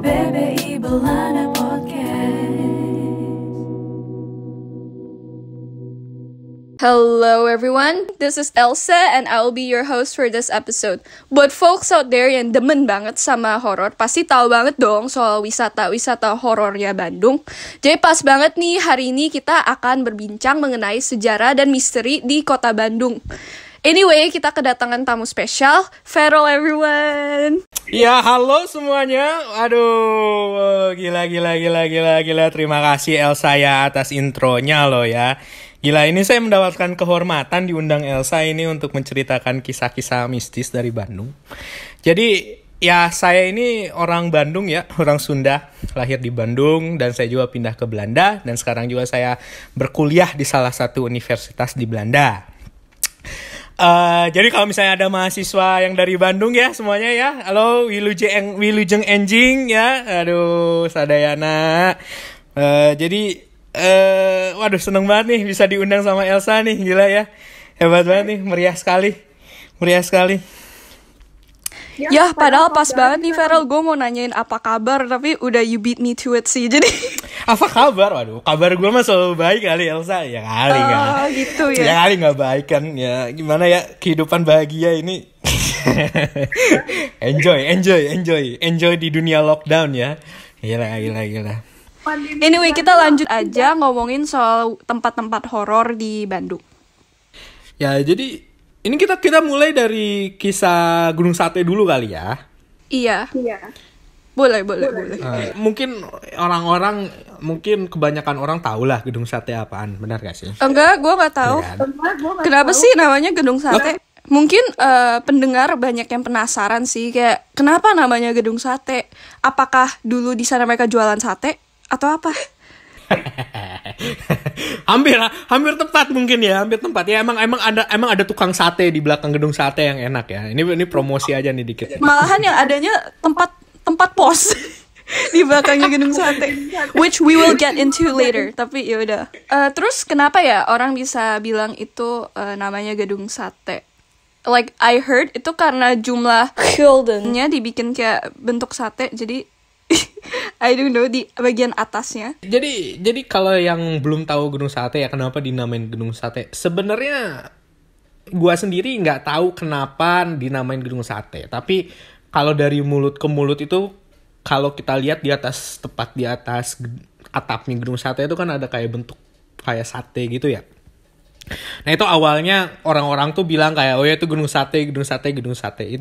BBI Belanda Podcast. Hello everyone, this is Elsa and I will be your host for this episode. Buat folks out there yang demen banget sama horor, pasti tahu banget dong soal wisata horornya Bandung. Jadi pas banget nih, hari ini kita akan berbincang mengenai sejarah dan misteri di kota Bandung. Anyway, kita kedatangan tamu spesial, Feral everyone. Ya, halo semuanya. Aduh, gila. Terima kasih Elsa ya atas intronya loh ya. Gila, ini saya mendapatkan kehormatan diundang Elsa ini untuk menceritakan kisah-kisah mistis dari Bandung. Jadi, ya saya ini orang Bandung ya, orang Sunda. Lahir di Bandung dan saya juga pindah ke Belanda. Dan sekarang juga saya berkuliah di salah satu universitas di Belanda. Jadi kalau misalnya ada mahasiswa yang dari Bandung ya semuanya ya, halo Wilujeng Enjing ya, aduh sadayana. Jadi waduh seneng banget nih bisa diundang sama Elsa nih, gila ya, hebat banget nih, meriah sekali. Ya, padahal pas banget nih Feral, gue mau nanyain apa kabar, tapi udah you beat me to it sih, jadi... Apa kabar? Waduh, kabar gue mah selalu baik kali Elsa. Ya kali kan. Oh gitu ya. Ya kali gak baik kan. Ya gimana ya, kehidupan bahagia ini. Enjoy di dunia lockdown ya. Gila. Anyway, kita lanjut aja ngomongin soal tempat-tempat horor di Bandung. Ya jadi ini kita mulai dari kisah Gunung Sate dulu kali ya. Iya. Boleh. Mungkin kebanyakan orang tahu lah Gedung Sate apaan, benar gak sih? Enggak, gue nggak tahu. Ya kan? Kenapa sih namanya Gedung Sate? Mungkin pendengar banyak yang penasaran sih, kayak kenapa namanya Gedung Sate? Apakah dulu di sana mereka jualan sate atau apa? hampir tepat mungkin ya, hampir tempat ya. Emang ada tukang sate di belakang Gedung Sate yang enak ya. Ini promosi aja nih dikit. Malahan yang adanya tempat pos di belakangnya Gedung Sate, which we will get into later. Tapi ya udah. Terus kenapa ya orang bisa bilang itu namanya Gedung Sate? Like I heard itu karena jumlah guldennya dibikin kayak bentuk sate, jadi I don't know di bagian atasnya. Jadi kalau yang belum tahu Gedung Sate ya kenapa dinamain Gedung Sate? Sebenarnya gua sendiri nggak tahu kenapa dinamain Gedung Sate. Tapi kalau dari mulut ke mulut itu, kalau kita lihat tepat di atas atapnya Gedung Sate itu kan ada kayak bentuk kayak sate gitu ya. Nah itu awalnya orang-orang tuh bilang kayak oh ya itu Gedung Sate. Itu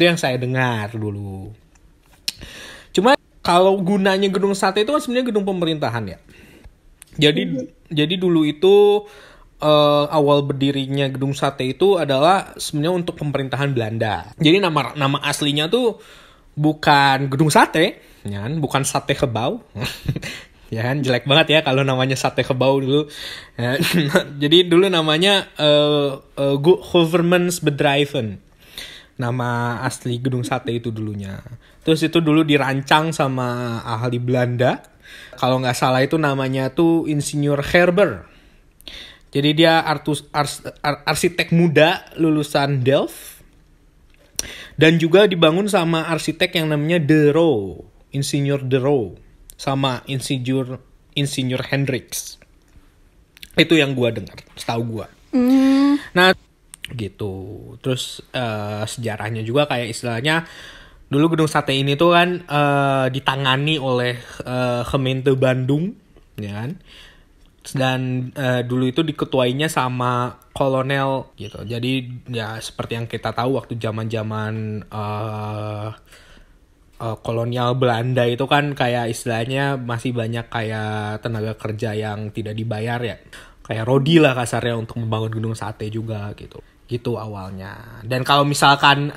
yang saya dengar dulu. Cuma kalau gunanya Gedung Sate itu kan sebenarnya gedung pemerintahan ya. Jadi dulu itu awal berdirinya Gedung Sate itu adalah sebenarnya untuk pemerintahan Belanda. Jadi nama aslinya tuh bukan Gedung Sate, ya kan? Bukan Sate Gebouw. Ya kan, jelek banget ya kalau namanya Sate Gebouw dulu. Ya, jadi dulu namanya Governmentsbedrijven. Nama asli Gedung Sate itu dulunya. Terus itu dulu dirancang sama ahli Belanda. Kalau nggak salah itu namanya tuh Insinyur Gerber. Jadi dia arsitek muda lulusan Delft. Dan juga dibangun sama arsitek yang namanya De Roo. Insinyur De Roo. Sama Insinyur Hendricks. Itu yang gue dengar, setahu gue. Nah, gitu. Terus sejarahnya juga kayak istilahnya dulu Gedung Sate ini tuh kan ditangani oleh Gemeente Bandung, ya kan? Dan dulu itu diketuainya sama kolonel gitu. Jadi ya seperti yang kita tahu waktu zaman-zaman kolonial Belanda itu kan kayak istilahnya masih banyak kayak tenaga kerja yang tidak dibayar ya. Kayak Rodi lah kasarnya untuk membangun Gedung Sate juga gitu. Gitu awalnya. Dan kalau misalkan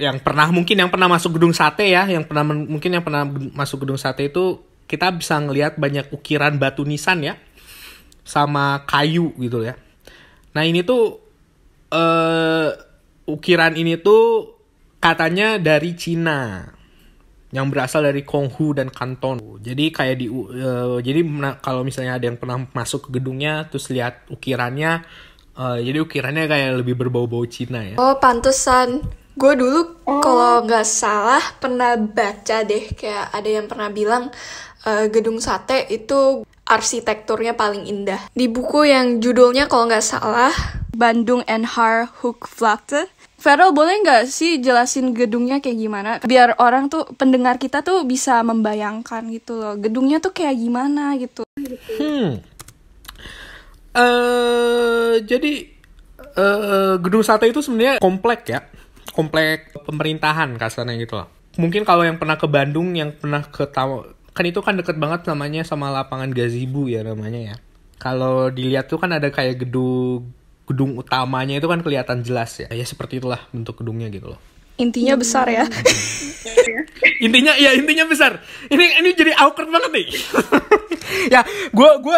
yang pernah masuk Gedung Sate ya, yang pernah masuk Gedung Sate itu kita bisa ngelihat banyak ukiran batu nisan ya, sama kayu gitu ya. Nah ini tuh ukiran ini tuh katanya dari Cina, yang berasal dari Konghu dan Kanton. Jadi kayak kalau misalnya ada yang pernah masuk ke gedungnya terus lihat ukirannya, jadi ukirannya kayak lebih berbau-bau Cina ya. Oh, pantesan Gue dulu kalau nggak salah pernah baca deh, kayak ada yang pernah bilang Gedung Sate itu arsitekturnya paling indah. Di buku yang judulnya kalau nggak salah Bandung en haar Hoekvlakte. Feral, boleh nggak sih jelasin gedungnya kayak gimana? Biar orang tuh, pendengar kita tuh bisa membayangkan gitu loh. Gedungnya tuh kayak gimana gitu. Jadi Gedung Sate itu sebenarnya komplek ya. Komplek pemerintahan kasarnya gitu loh. Mungkin kalau yang pernah ke Bandung, yang pernah ke kan itu kan deket banget namanya sama lapangan Gazebo ya namanya ya. Kalau dilihat tuh kan ada kayak gedung utamanya itu kan kelihatan jelas ya. Ya seperti itulah bentuk gedungnya gitu loh. Intinya besar ya. Intinya besar. Ini jadi awkward banget nih. Ya, gue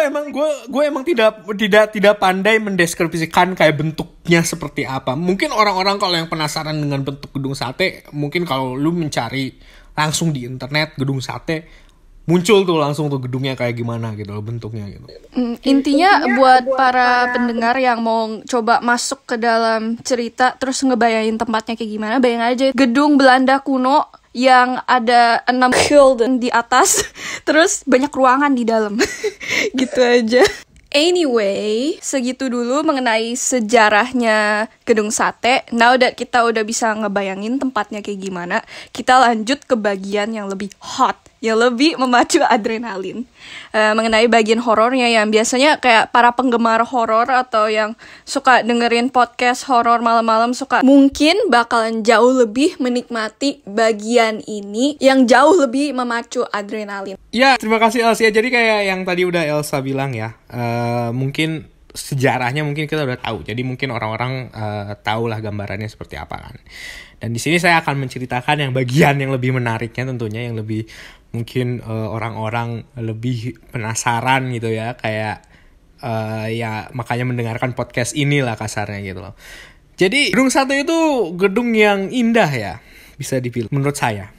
emang tidak pandai mendeskripsikan kayak bentuknya seperti apa. Mungkin orang-orang kalau yang penasaran dengan bentuk gedung sate, mungkin kalau lu mencari langsung di internet gedung sate, muncul tuh langsung tuh gedungnya kayak gimana gitu loh, bentuknya gitu. Intinya buat para pendengar yang mau coba masuk ke dalam cerita terus ngebayangin tempatnya kayak gimana, bayang aja gedung Belanda kuno yang ada 6 gulden di atas, terus banyak ruangan di dalam. Gitu aja. Anyway, segitu dulu mengenai sejarahnya Gedung Sate. Now that kita udah bisa ngebayangin tempatnya kayak gimana, kita lanjut ke bagian yang lebih hot, yang lebih memacu adrenalin. Mengenai bagian horornya, yang biasanya kayak para penggemar horor atau yang suka dengerin podcast horor malam-malam mungkin bakalan jauh lebih menikmati bagian ini yang jauh lebih memacu adrenalin. Ya, terima kasih Elsa. Jadi kayak yang tadi udah Elsa bilang ya, mungkin sejarahnya mungkin kita udah tahu. Jadi mungkin orang-orang tahu lah gambarannya seperti apa kan. Dan di sini saya akan menceritakan yang bagian yang lebih menariknya tentunya, yang lebih mungkin orang-orang lebih penasaran gitu ya, kayak ya makanya mendengarkan podcast inilah kasarnya gitu loh. Jadi Gedung Sate itu gedung yang indah ya, bisa dibilang menurut saya.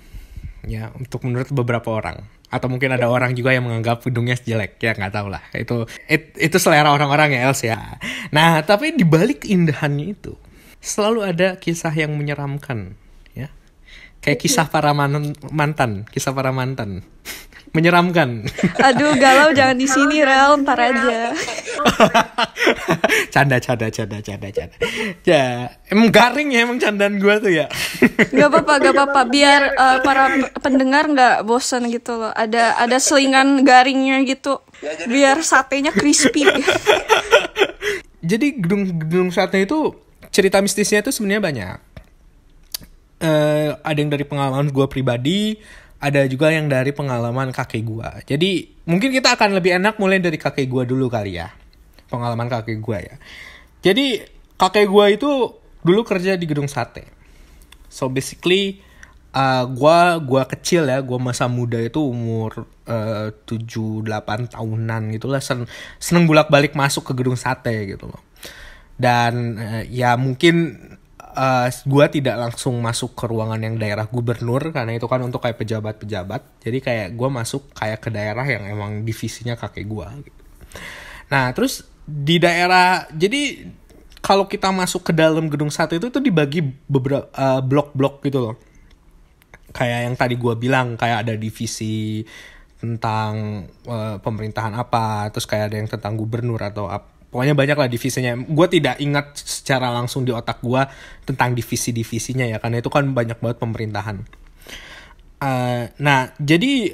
Ya, untuk menurut beberapa orang. Atau mungkin ada orang juga yang menganggap gedungnya jelek, ya nggak tahu lah. Itu selera orang-orang ya Els ya. Nah, tapi di balik indahannya itu selalu ada kisah yang menyeramkan, ya. Kayak kisah para mantan. Menyeramkan. Aduh, galau jangan di sini, Rel, ntar aja. Canda. Ya, emang garing ya emang candaan gue tuh ya. Gak apa-apa. Biar para pendengar nggak bosan gitu loh. Ada selingan garingnya gitu. Biar satenya crispy. Jadi gedung sate itu cerita mistisnya itu sebenarnya banyak. Ada yang dari pengalaman gue pribadi, ada juga yang dari pengalaman kakek gue. Jadi mungkin kita akan lebih enak mulai dari kakek gue dulu kali ya. Pengalaman kakek gue ya. Jadi kakek gue itu dulu kerja di gedung sate. So basically gue kecil ya, gue masa muda itu umur 7-8 tahunan gitulah, seneng bolak-balik masuk ke gedung sate gitu loh. Dan ya mungkin gue tidak langsung masuk ke ruangan yang daerah gubernur, karena itu kan untuk kayak pejabat-pejabat. Jadi kayak gue masuk kayak ke daerah yang emang divisinya kakek gue gitu. Nah terus di daerah, jadi kalau kita masuk ke dalam gedung sate itu dibagi beberapa blok-blok gitu loh. Kayak yang tadi gue bilang, kayak ada divisi tentang pemerintahan apa, terus kayak ada yang tentang gubernur atau apa. Pokoknya banyak lah divisinya. Gue tidak ingat secara langsung di otak gue tentang divisi-divisinya ya, karena itu kan banyak banget pemerintahan. Nah, jadi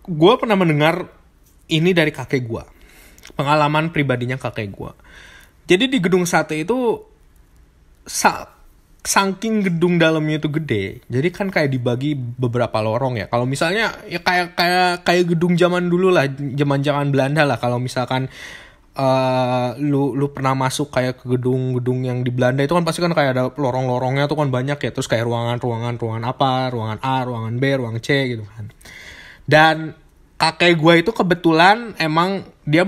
gue pernah mendengar ini dari kakek gue. Pengalaman pribadinya kakek gue. Jadi di gedung sate itu saking gedung dalamnya itu gede, jadi kan kayak dibagi beberapa lorong ya. Kalau misalnya ya kayak gedung zaman dulu lah, zaman Belanda lah. Kalau misalkan lu pernah masuk kayak ke gedung-gedung yang di Belanda itu kan pasti kan kayak ada lorong-lorongnya tuh kan banyak ya. Terus kayak ruangan apa, ruangan A, ruangan B, ruangan C gitu kan. Dan kakek gue itu kebetulan emang dia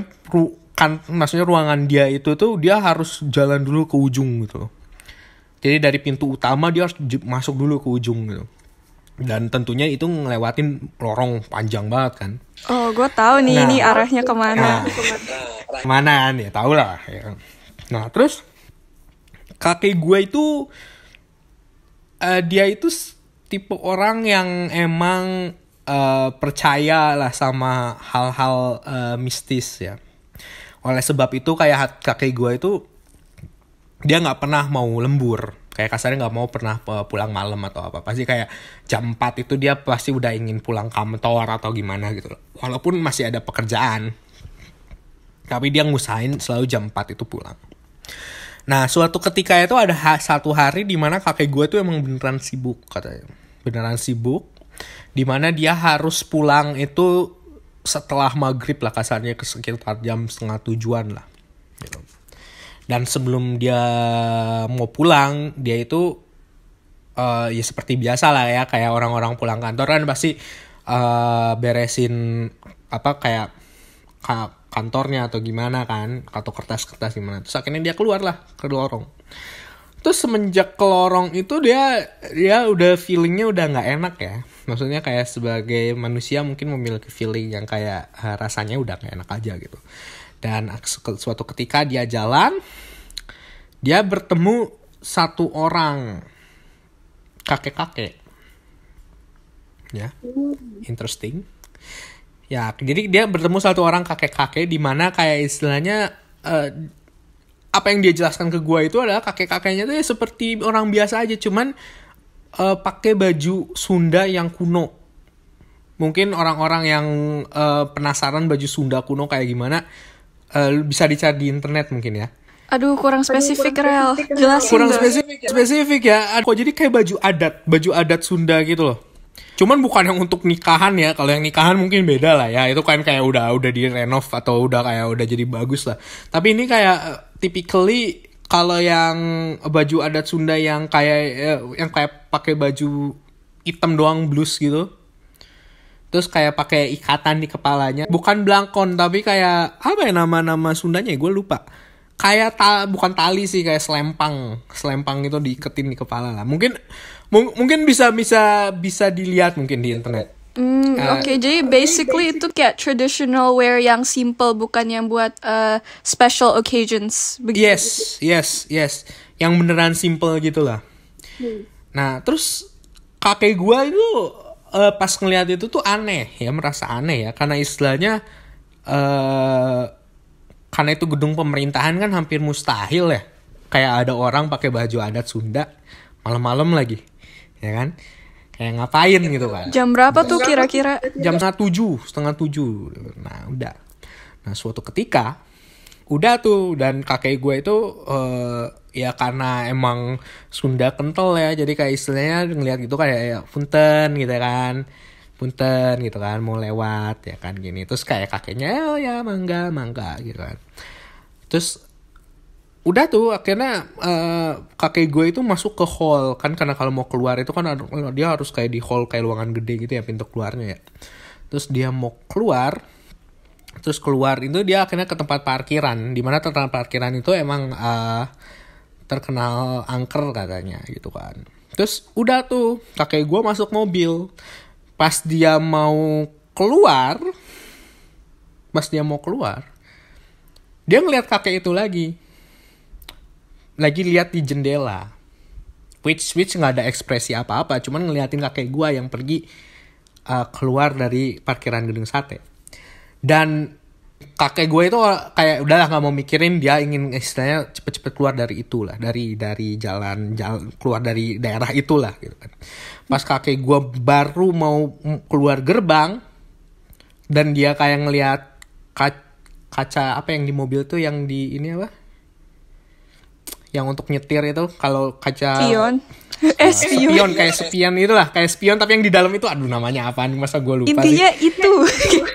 maksudnya ruangan dia itu tuh dia harus jalan dulu ke ujung gitu. Jadi dari pintu utama dia harus masuk dulu ke ujung gitu. Dan tentunya itu ngelewatin lorong panjang banget kan. Oh, gue tahu nih ini arahnya kemana. Kemana ya, tau lah ya. Nah terus kakek gue itu dia itu tipe orang yang emang percaya lah sama hal-hal mistis ya. Oleh sebab itu kayak kakek gue itu dia nggak pernah mau lembur. Kayak kasarnya nggak mau pernah pulang malam atau apa. Pasti kayak jam 4 itu dia pasti udah ingin pulang kantor atau gimana gitu loh. Walaupun masih ada pekerjaan. Tapi dia ngusahain selalu jam 4 itu pulang. Nah, suatu ketika itu ada satu hari di mana kakek gue tuh emang beneran sibuk katanya. Beneran sibuk. Di mana dia harus pulang itu setelah maghrib lah kasarnya, sekitar jam 6:30 lah. Gitu. Dan sebelum dia mau pulang, dia itu ya seperti biasa lah ya, kayak orang-orang pulang kantor kan pasti beresin apa kayak kantornya atau gimana kan, atau kertas-kertas gimana. Terus akhirnya dia keluar lah ke lorong. Terus semenjak ke lorong itu dia udah feelingnya udah nggak enak ya. Maksudnya kayak sebagai manusia mungkin memiliki feeling yang kayak rasanya udah nggak enak aja gitu. Dan suatu ketika dia jalan, dia bertemu satu orang kakek-kakek. Ya, interesting. Ya, jadi dia bertemu satu orang kakek-kakek di mana kayak istilahnya apa yang dia jelaskan ke gue itu adalah kakek-kakeknya tuh ya seperti orang biasa aja, cuman pakai baju Sunda yang kuno. Mungkin orang-orang yang penasaran baju Sunda kuno kayak gimana bisa dicari di internet mungkin ya. Aduh, kurang spesifik, Rel. Jelasin Kurang dong. spesifik ya. Kok jadi kayak baju adat Sunda gitu loh. Cuman bukan yang untuk nikahan ya. Kalau yang nikahan mungkin beda lah ya. Itu kan kayak udah direnov atau udah kayak udah jadi bagus lah. Tapi ini kayak typically kalau yang baju adat Sunda yang kayak pakai baju hitam doang blus gitu. Terus kayak pakai ikatan di kepalanya. Bukan belangkon tapi kayak apa ya nama Sundanya, gue lupa. Kayak bukan tali sih, kayak selempang itu diiketin di kepala lah. Mungkin bisa dilihat mungkin di internet. Oke, jadi basically itu kayak traditional wear yang simple, bukan yang buat special occasions begitu. Yes. Yang beneran simple gitu lah. Nah, terus kakek gua itu pas ngeliat itu tuh aneh ya, merasa aneh ya, karena istilahnya karena itu gedung pemerintahan kan hampir mustahil ya. Kayak ada orang pakai baju adat Sunda malam-malam lagi. Ya kan? Kayak ngapain gitu kan. Jam berapa tuh kira-kira? Jam 7:30. Nah, udah. Nah, suatu ketika udah tuh, dan kakek gue itu ya karena emang Sunda kental ya, jadi kayak istilahnya ngeliat gitu kayak ya, punten gitu kan, mau lewat ya kan gini. Terus kayak kakeknya ya mangga gitu kan. Terus udah tuh akhirnya kakek gue itu masuk ke hall kan, karena kalau mau keluar itu kan dia harus kayak di hall kayak ruangan gede gitu ya, pintu keluarnya ya. Terus dia mau keluar, terus keluar itu dia akhirnya ke tempat parkiran, di mana tempat parkiran itu emang terkenal angker katanya gitu kan. Terus udah tuh kakek gue masuk mobil. Pas dia mau keluar, dia ngeliat kakek itu lagi lihat di jendela, which nggak ada ekspresi apa-apa, cuman ngeliatin kakek gue yang pergi keluar dari parkiran gedung sate. Dan kakek gue itu kayak udahlah nggak mau mikirin, dia ingin istilahnya cepet-cepet keluar dari itulah, dari jalan keluar dari daerah itulah gitu kan. Pas kakek gue baru mau keluar gerbang, dan dia kayak ngelihat kaca apa yang di mobil tuh, yang di ini apa, yang untuk nyetir itu, kalau kaca spion kayak spion itulah, kayak spion tapi yang di dalam itu, aduh namanya apaan masa gue lupa. Intinya sih. itu.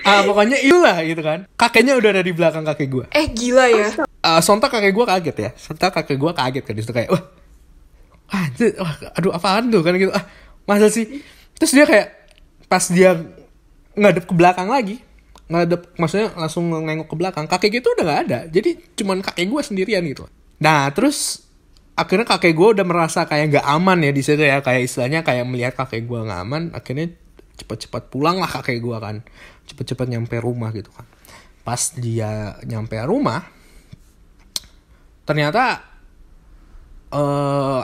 Pokoknya itulah gitu kan. Kakeknya udah ada di belakang kakek gue. Gila ya. Sontak kakek gue kaget ya. Kan disitu kayak aduh apaan tuh kan gitu. Masa sih? Terus dia kayak pas dia ngadep ke belakang lagi, maksudnya langsung nengok ke belakang, kakek gitu udah nggak ada. Jadi cuman kakek gue sendirian gitu. Nah terus akhirnya kakek gue udah merasa kayak nggak aman ya di situ ya, kayak istilahnya kayak melihat kakek gue nggak aman, akhirnya cepet-cepet pulang lah kakek gue kan, cepet-cepet nyampe rumah gitu kan. Pas dia nyampe rumah, ternyata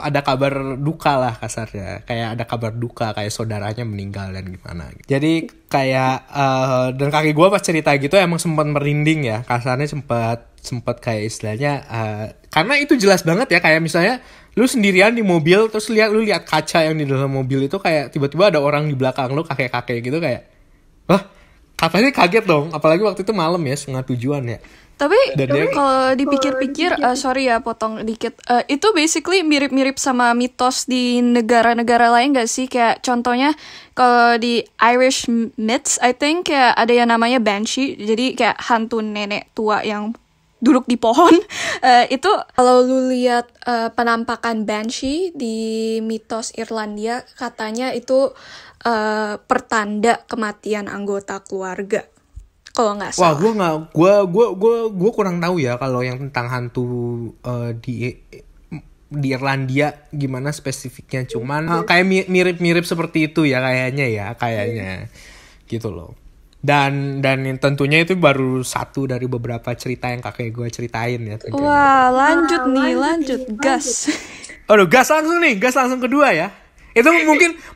ada kabar duka lah kasarnya, kayak ada kabar duka kayak saudaranya meninggal dan gimana. Jadi kayak dan kakek gue pas cerita gitu emang sempat merinding ya, kasarnya sempat kayak istilahnya karena itu jelas banget ya, kayak misalnya lu sendirian di mobil terus lu lihat kaca yang di dalam mobil itu kayak tiba-tiba ada orang di belakang lu kakek-kakek gitu, kayak wah katanya kaget dong, apalagi waktu itu malam ya, 6:30 ya. Tapi Dan dia- kalau dipikir-pikir, sorry ya potong dikit, itu basically mirip-mirip sama mitos di negara-negara lain gak sih? Kayak contohnya kalau di Irish myths, I think kayak ada yang namanya banshee, jadi kayak hantu nenek tua yang duduk di pohon. Itu kalau lu lihat penampakan banshee di mitos Irlandia, katanya itu pertanda kematian anggota keluarga. Kalau nggak Wah, salah. gue kurang tahu ya kalau yang tentang hantu di Irlandia gimana spesifiknya. Cuman kayak mirip-mirip seperti itu ya kayaknya gitu loh. Dan tentunya itu baru satu dari beberapa cerita yang kakek gue ceritain ya. tentunya. Wah, lanjut, gas. Aduh, gas langsung kedua ya. Itu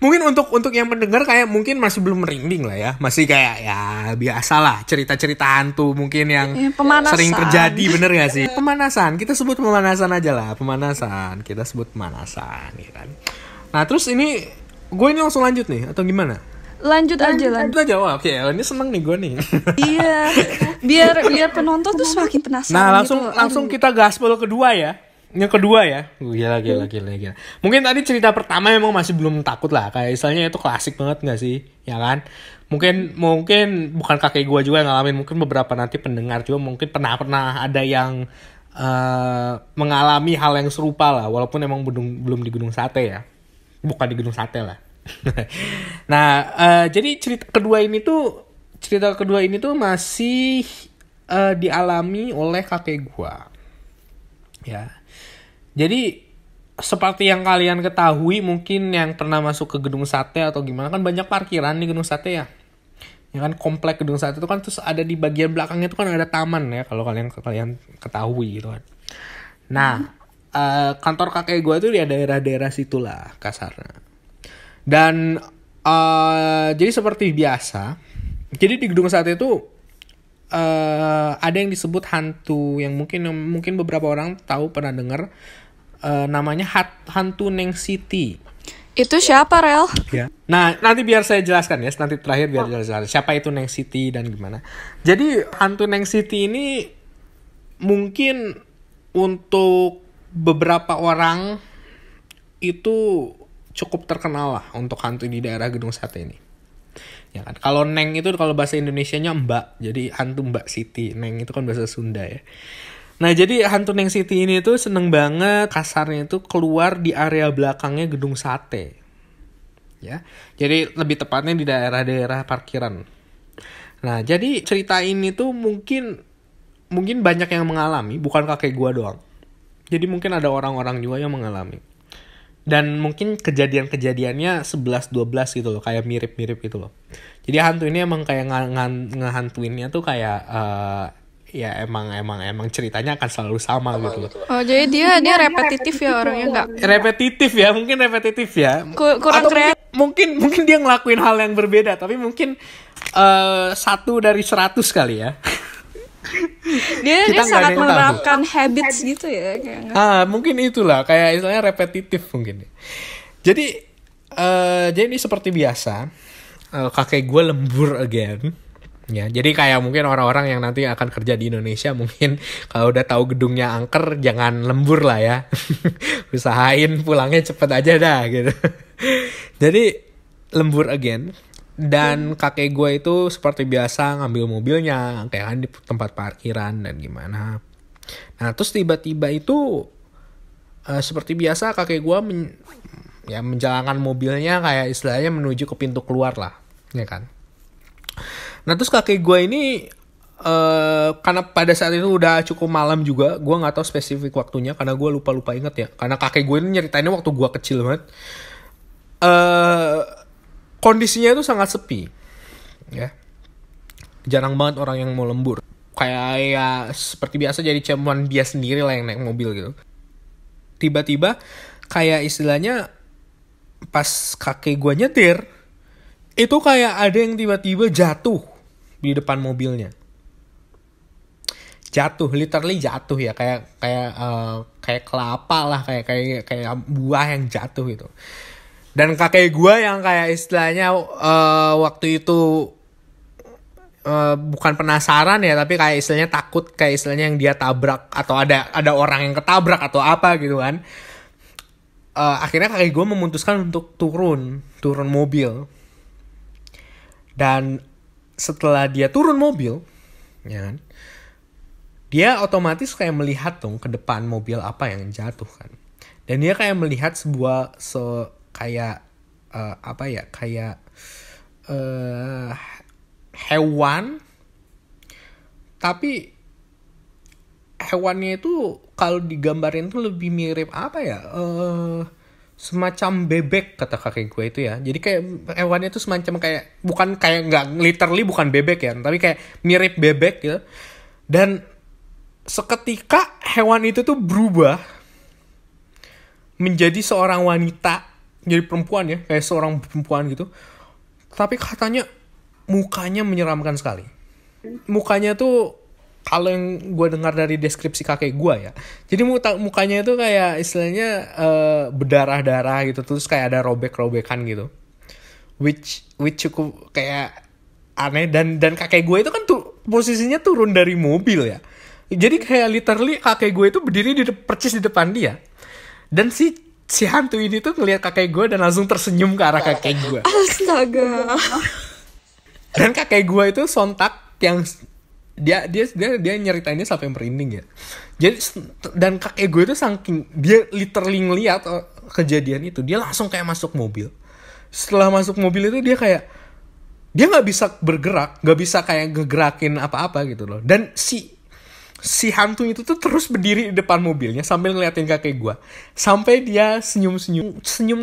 mungkin untuk yang mendengar kayak mungkin masih belum merinding lah ya. Masih kayak ya biasa lah cerita-cerita hantu mungkin yang Pemanasan. sering terjadi, bener gak sih? Pemanasan, kita sebut pemanasan aja lah. Kita sebut pemanasan ya kan. Nah terus ini gue ini langsung lanjut nih atau gimana? Lanjut aja. Lanjut aja, wah oke, ini seneng nih gue nih. Iya, biar penonton tuh semakin penasaran. Nah gitu. langsung kita gaspol kedua ya. Yang kedua ya, gila. Mungkin tadi cerita pertama emang masih belum takut lah, kayak misalnya itu klasik banget nggak sih, ya kan? Mungkin bukan kakek gue juga yang ngalamin, mungkin beberapa nanti pendengar juga mungkin pernah ada yang mengalami hal yang serupa lah, walaupun emang belum di Gunung Sate ya, bukan di Gunung Sate lah. Nah, jadi cerita kedua ini tuh masih dialami oleh kakek gue, ya. Jadi seperti yang kalian ketahui mungkin yang pernah masuk ke Gedung Sate atau gimana, kan banyak parkiran di Gedung Sate ya. Ya kan, komplek Gedung Sate itu kan terus ada di bagian belakangnya itu kan ada taman ya, kalau kalian ketahui gitu kan. Nah, kantor kakek gue tuh di daerah-daerah situlah kasarnya. Dan jadi seperti biasa, jadi di Gedung Sate itu ada yang disebut hantu yang mungkin beberapa orang tahu, pernah dengar namanya hantu Neng City. Itu siapa, Rel? Ya. Nah, nanti biar saya jelaskan ya, nanti terakhir biar jelaskan siapa itu Neng City dan gimana. Jadi hantu Neng City ini mungkin untuk beberapa orang itu cukup terkenal lah untuk hantu di daerah Gedung Sate ini. Ya kan. Kalau Neng itu kalau bahasa Indonesianya Mbak, jadi hantu Mbak Siti. Neng itu kan bahasa Sunda ya. Nah, jadi hantu Neng City ini tuh seneng banget kasarnya itu keluar di area belakangnya Gedung Sate. Ya. Jadi lebih tepatnya di daerah-daerah parkiran. Nah, jadi cerita ini tuh mungkin banyak yang mengalami, bukan kakek gua doang. Jadi mungkin ada orang-orang juga yang mengalami. Dan mungkin kejadian-kejadiannya 11-12 gitu loh, kayak mirip-mirip gitu loh. Jadi hantu ini emang kayak ngehantuinnya tuh kayak ya emang ceritanya akan selalu sama gitu loh. Oh, jadi dia repetitif ya orangnya, nggak Repetitif ya. Kurang Atau kreatif. mungkin dia ngelakuin hal yang berbeda, tapi mungkin 1 dari 100 kali ya. Dia Kita nggak ada sangat yang tahu. menerapkan habits gitu ya, kayak Mungkin itulah kayak istilahnya repetitif mungkin. Jadi ini seperti biasa, kakek gue lembur again. Ya, jadi kayak mungkin orang-orang yang nanti akan kerja di Indonesia mungkin kalau udah tahu gedungnya angker jangan lembur lah ya. Usahain pulangnya cepet aja dah gitu. Jadi lembur again. Dan kakek gue itu seperti biasa ngambil mobilnya kayak kan di tempat parkiran dan gimana. Nah terus tiba-tiba itu seperti biasa kakek gue menjalankan mobilnya kayak istilahnya menuju ke pintu keluar lah, ya kan. Nah terus kakek gue ini karena pada saat itu udah cukup malam juga, gue nggak tahu spesifik waktunya karena gue lupa inget ya. Karena kakek gue ini nyeritainnya waktu gue kecil banget. Kondisinya itu sangat sepi, ya. Jarang banget orang yang mau lembur. Kayak ya seperti biasa jadi cuman dia sendiri lah yang naik mobil gitu. tiba-tiba kayak istilahnya pas kakek gue nyetir, itu kayak ada yang tiba-tiba jatuh di depan mobilnya. Jatuh, literally jatuh ya, kayak kelapa lah, kayak buah yang jatuh gitu. Dan kakek gue yang kayak istilahnya waktu itu bukan penasaran ya, tapi kayak istilahnya takut, kayak istilahnya yang dia tabrak atau ada orang yang ketabrak atau apa gitu kan. Akhirnya kakek gue memutuskan untuk turun mobil. Dan setelah dia turun mobil, ya kan, dia otomatis kayak melihat dong ke depan mobil apa yang jatuh kan. Dan dia kayak melihat sebuah hewan, tapi hewannya itu kalau digambarin tuh lebih mirip apa ya? Semacam bebek kata kakek gue itu ya. Jadi kayak hewannya itu semacam kayak, bukan kayak, nggak literally bukan bebek ya, tapi kayak mirip bebek gitu. Dan seketika hewan itu tuh berubah menjadi seorang wanita, jadi perempuan ya, kayak seorang perempuan gitu. Tapi katanya mukanya menyeramkan sekali. Mukanya tuh kalau yang gue dengar dari deskripsi kakek gue ya, jadi mukanya itu kayak istilahnya berdarah-darah gitu, terus kayak ada robek-robekan gitu, which cukup kayak aneh. Dan kakek gue itu kan tuh posisinya turun dari mobil ya, jadi kayak literally kakek gue itu berdiri percis di depan dia, dan si hantu ini tuh ngeliat kakek gue dan langsung tersenyum ke arah kakek gue. Astaga. Dan kakek gue itu sontak yang dia nyeritainnya sampai merinding ya. Jadi dan kakek gue itu saking dia literally ngeliat kejadian itu, dia langsung kayak masuk mobil. Setelah masuk mobil itu dia nggak bisa bergerak, nggak bisa kayak ngegerakin apa-apa gitu loh. Dan si hantu itu tuh terus berdiri di depan mobilnya sambil ngeliatin kakek gue, sampai dia senyum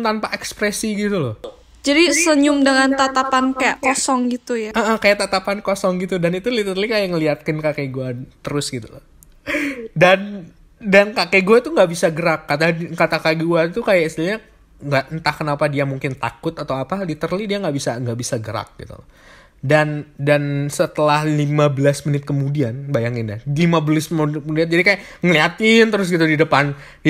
tanpa ekspresi gitu loh. Jadi senyum dengan tatapan kayak kosong gitu ya. Kayak tatapan kosong gitu. Dan itu literally kayak ngeliatin kakek gue terus gitu loh. Dan kakek gue tuh nggak bisa gerak. Kata kakek gue tuh kayak istilahnya nggak, entah kenapa dia mungkin takut atau apa. Literally dia nggak bisa gerak gitu. Dan setelah 15 menit kemudian, bayangin deh, 15 menit kemudian, jadi kayak ngeliatin terus gitu di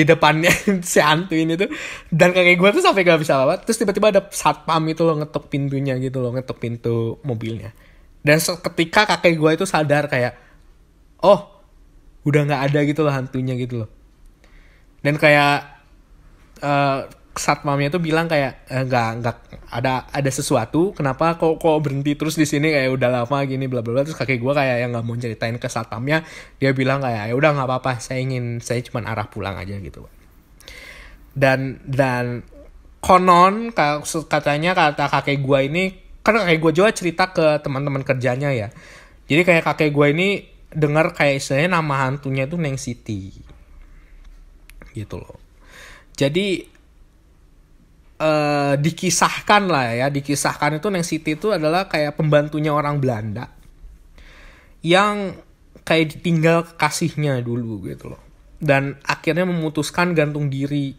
depannya si hantu ini tuh. Dan kakek gue tuh sampai gak bisa apa-apa. Terus tiba-tiba ada satpam itu loh, ngetok pintunya gitu loh, ngetok pintu mobilnya. Dan seketika kakek gue itu sadar kayak, oh udah gak ada gitu loh hantunya gitu loh. Dan kayak satpamnya tuh bilang kayak nggak ada sesuatu, kenapa kok berhenti terus di sini, kayak udah lama gini bla bla bla. Terus kakek gue kayak yang nggak mau ceritain ke satpamnya, dia bilang kayak ya udah nggak apa-apa, saya cuma arah pulang aja gitu. Dan konon katanya kata kakek gue ini, kan kakek gue juga cerita ke teman-teman kerjanya ya, jadi kayak kakek gue ini dengar kayak istilahnya nama hantunya itu Neng Siti gitu loh. Jadi dikisahkan itu Neng Siti itu adalah kayak pembantunya orang Belanda yang kayak ditinggal kekasihnya dulu gitu loh, dan akhirnya memutuskan gantung diri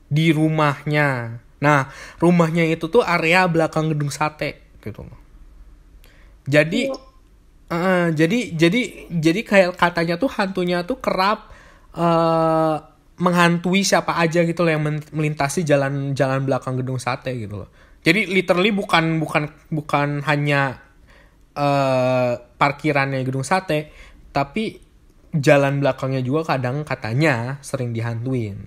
di rumahnya. Nah, rumahnya itu tuh area belakang gedung sate gitu loh. Jadi jadi kayak katanya tuh hantunya tuh kerap menghantui siapa aja gitu loh yang melintasi jalan belakang gedung sate gitu loh. Jadi literally bukan hanya parkirannya gedung sate, tapi jalan belakangnya juga kadang katanya sering dihantuin.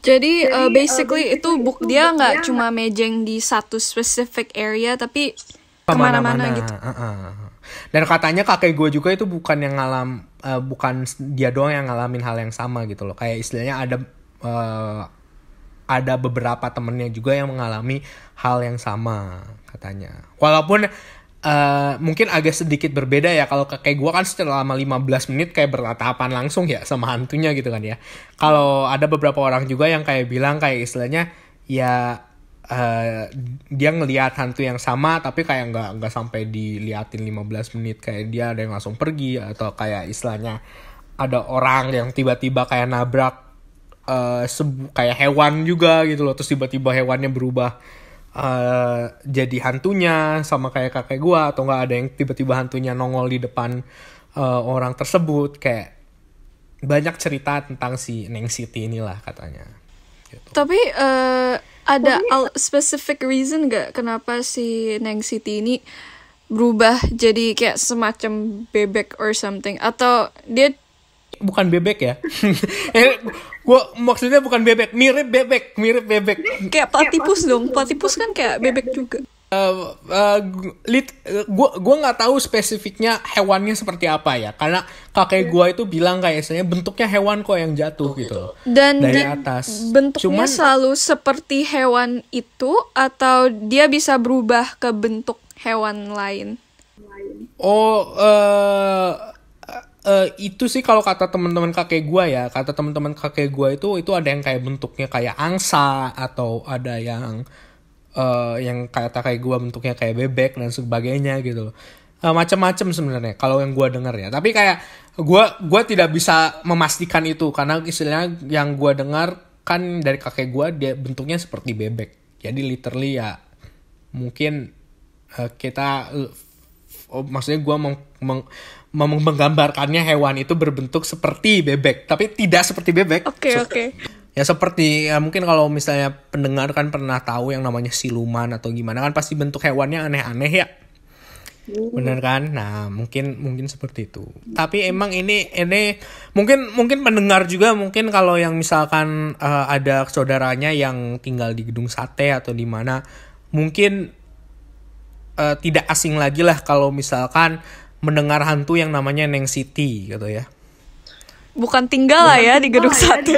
Jadi basically itu dia nggak cuma mejeng di satu specific area, tapi kemana-mana gitu. Dan katanya kakek gue juga itu bukan dia doang yang ngalamin hal yang sama gitu loh. Kayak istilahnya ada beberapa temennya juga yang mengalami hal yang sama katanya. Walaupun mungkin agak sedikit berbeda ya. Kalau kakek gue kan selama 15 menit kayak bertatapan langsung ya sama hantunya gitu kan ya. Kalau ada beberapa orang juga yang kayak bilang kayak istilahnya ya dia ngelihat hantu yang sama tapi kayak nggak sampai diliatin 15 menit, kayak dia ada yang langsung pergi, atau kayak istilahnya ada orang yang tiba-tiba kayak nabrak kayak hewan juga gitu loh, terus tiba-tiba hewannya berubah jadi hantunya sama kayak kakek gue, atau nggak ada yang tiba-tiba hantunya nongol di depan orang tersebut. Kayak banyak cerita tentang si Neng City inilah katanya gitu. Tapi ada specific reason gak kenapa si Neng City ini berubah jadi kayak semacam bebek or something? Atau dia Bukan bebek ya? Gua maksudnya bukan bebek, mirip bebek. kayak platypus dong? Platypus kan kayak bebek juga. Gue nggak tahu spesifiknya hewannya seperti apa ya, karena kakek gue itu bilang kayaknya bentuknya hewan kok yang jatuh gitu Dan dari atas. bentuknya selalu seperti hewan itu, atau dia bisa berubah ke bentuk hewan lain? Itu sih kalau kata teman-teman kakek gue ya, kata teman-teman kakek gue itu ada yang kayak bentuknya kayak angsa, atau ada yang kata kayak gue bentuknya kayak bebek dan sebagainya gitu loh. Macam-macam sebenarnya kalau yang gue dengar ya. Tapi kayak gue tidak bisa memastikan itu, karena istilahnya yang gue dengar kan dari kakek gue, dia bentuknya seperti bebek. Jadi literally ya mungkin maksudnya gue menggambarkannya hewan itu berbentuk seperti bebek, tapi tidak seperti bebek. Oke. Ya seperti ya mungkin kalau misalnya pendengar kan pernah tahu yang namanya siluman atau gimana, kan pasti bentuk hewannya aneh-aneh ya. Bener kan? Nah, mungkin seperti itu. Tapi emang ini mungkin pendengar juga, mungkin kalau yang misalkan ada saudaranya yang tinggal di Gedung Sate atau di mana, mungkin tidak asing lagi lah kalau misalkan mendengar hantu yang namanya Neng City gitu ya. Bukan tinggal lah ya di Gedung Sate.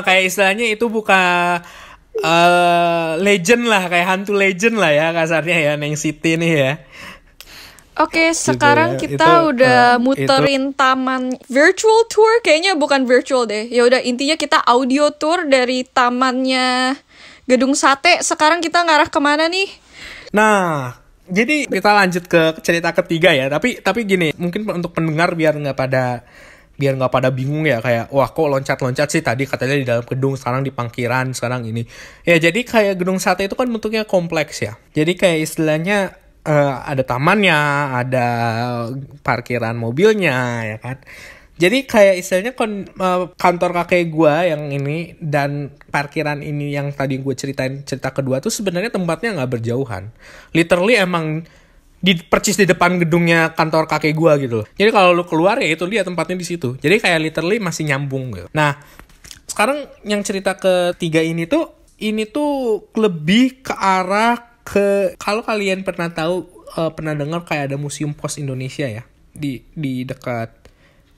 Kayak istilahnya itu bukan legend lah, kayak hantu legend lah ya kasarnya ya, Neng City nih ya. Oke, sekarang ya. kita udah muterin taman virtual tour, kayaknya bukan virtual deh. Ya udah, intinya kita audio tour dari tamannya Gedung Sate. Sekarang kita ngarah kemana nih? Nah, jadi kita lanjut ke cerita ketiga ya. Tapi gini, mungkin untuk pendengar biar nggak pada bingung ya, kayak wah kok loncat-loncat sih, tadi katanya di dalam gedung, sekarang di parkiran, sekarang ini. Ya jadi kayak Gedung Sate itu kan bentuknya kompleks ya. Jadi kayak istilahnya ada tamannya, ada parkiran mobilnya ya kan. Jadi kayak istilahnya kantor kakek gue yang ini dan parkiran ini yang tadi gue ceritain, cerita kedua tuh sebenarnya tempatnya nggak berjauhan. Literally emang percis di depan gedungnya kantor kakek gue gitu loh. Jadi kalau lu keluar ya itu dia tempatnya di situ. Jadi kayak literally masih nyambung gitu. Nah, sekarang yang cerita ketiga ini tuh lebih ke arah ke, kalau kalian pernah tahu, pernah dengar kayak ada Museum Pos Indonesia ya di dekat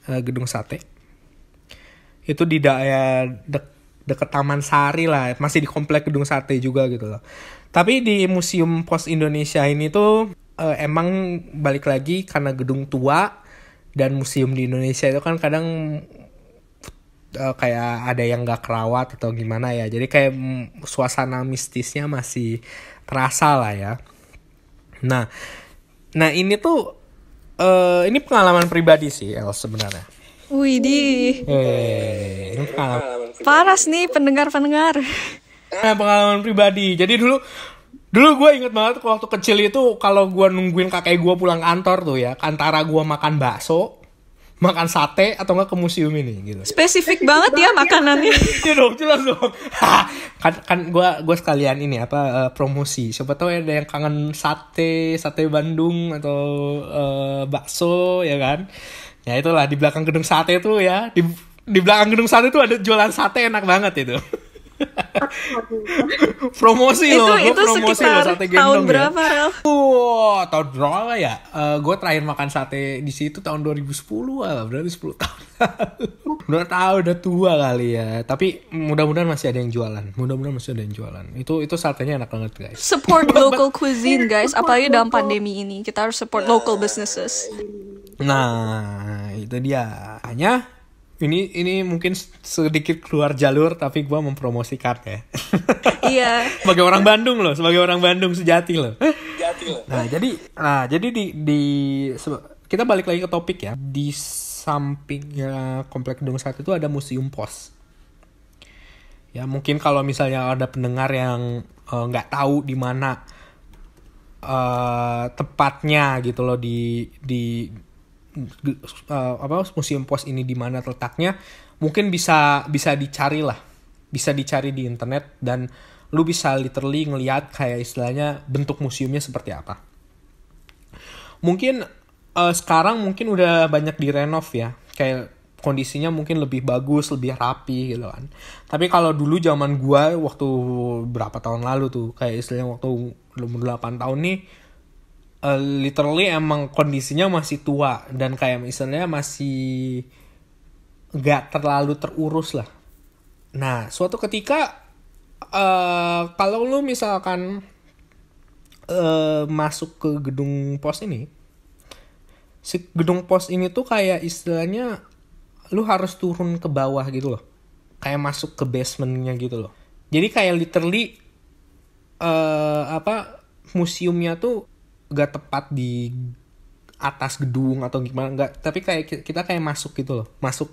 Gedung Sate. Itu di daerah dekat Taman Sari lah, masih di komplek Gedung Sate juga gitu loh. Tapi di Museum Pos Indonesia ini tuh emang balik lagi karena gedung tua, dan museum di Indonesia itu kan kadang kayak ada yang gak kerawat atau gimana ya. Jadi kayak suasana mistisnya masih terasa lah ya. Nah ini tuh ini pengalaman pribadi sih El sebenarnya. Widih. Ini pengalaman Panas nih pendengar-pendengar. Pengalaman pribadi. Jadi dulu gue inget banget waktu kecil itu, kalau gue nungguin kakek gue pulang kantor tuh ya, antara gue makan bakso, makan sate, atau nggak ke museum ini gitu. Spesifik banget ya makanannya. Iya dong, jelas dong. kan gue sekalian ini promosi. Siapa tahu ada yang kangen sate Bandung atau bakso ya kan. Ya itulah, di belakang gedung sate tuh ya, di belakang gedung sate tuh ada jualan sate enak banget itu. Promosi loh, gue promosi loh sate gendong. Tahun berapa, Rel? Tahun berapa ya? Gue terakhir makan sate di situ tahun 2010 lah, berarti 10 tahun. udah tua kali ya. Tapi mudah-mudahan masih ada yang jualan. Itu satenya enak banget guys. Support local cuisine guys, apalagi dalam pandemi ini kita harus support local businesses. Nah, itu dia. Hanya ini mungkin sedikit keluar jalur, tapi gue mempromosikan ya. Iya. Sebagai orang Bandung sejati loh. Nah jadi kita balik lagi ke topik ya. Di sampingnya komplek Gedung Sate itu ada Museum Pos. Ya mungkin kalau misalnya ada pendengar yang nggak tahu di mana tepatnya gitu loh museum pos ini di mana letaknya, mungkin bisa dicari lah, bisa dicari di internet dan lu bisa literally ngelihat kayak istilahnya bentuk museumnya seperti apa. Mungkin sekarang mungkin udah banyak direnov ya, kayak kondisinya mungkin lebih bagus, lebih rapi gitu kan. Tapi kalau dulu zaman gua waktu berapa tahun lalu tuh, kayak istilahnya waktu 8 tahun nih, literally emang kondisinya masih tua dan kayak misalnya masih gak terlalu terurus lah. Nah, suatu ketika kalau lu misalkan masuk ke gedung pos ini, si gedung pos ini tuh kayak istilahnya lu harus turun ke bawah gitu loh, kayak masuk ke basementnya gitu loh. Jadi kayak literally museumnya tuh gak tepat di atas gedung atau gimana, nggak, tapi kayak kita kayak masuk gitu loh, masuk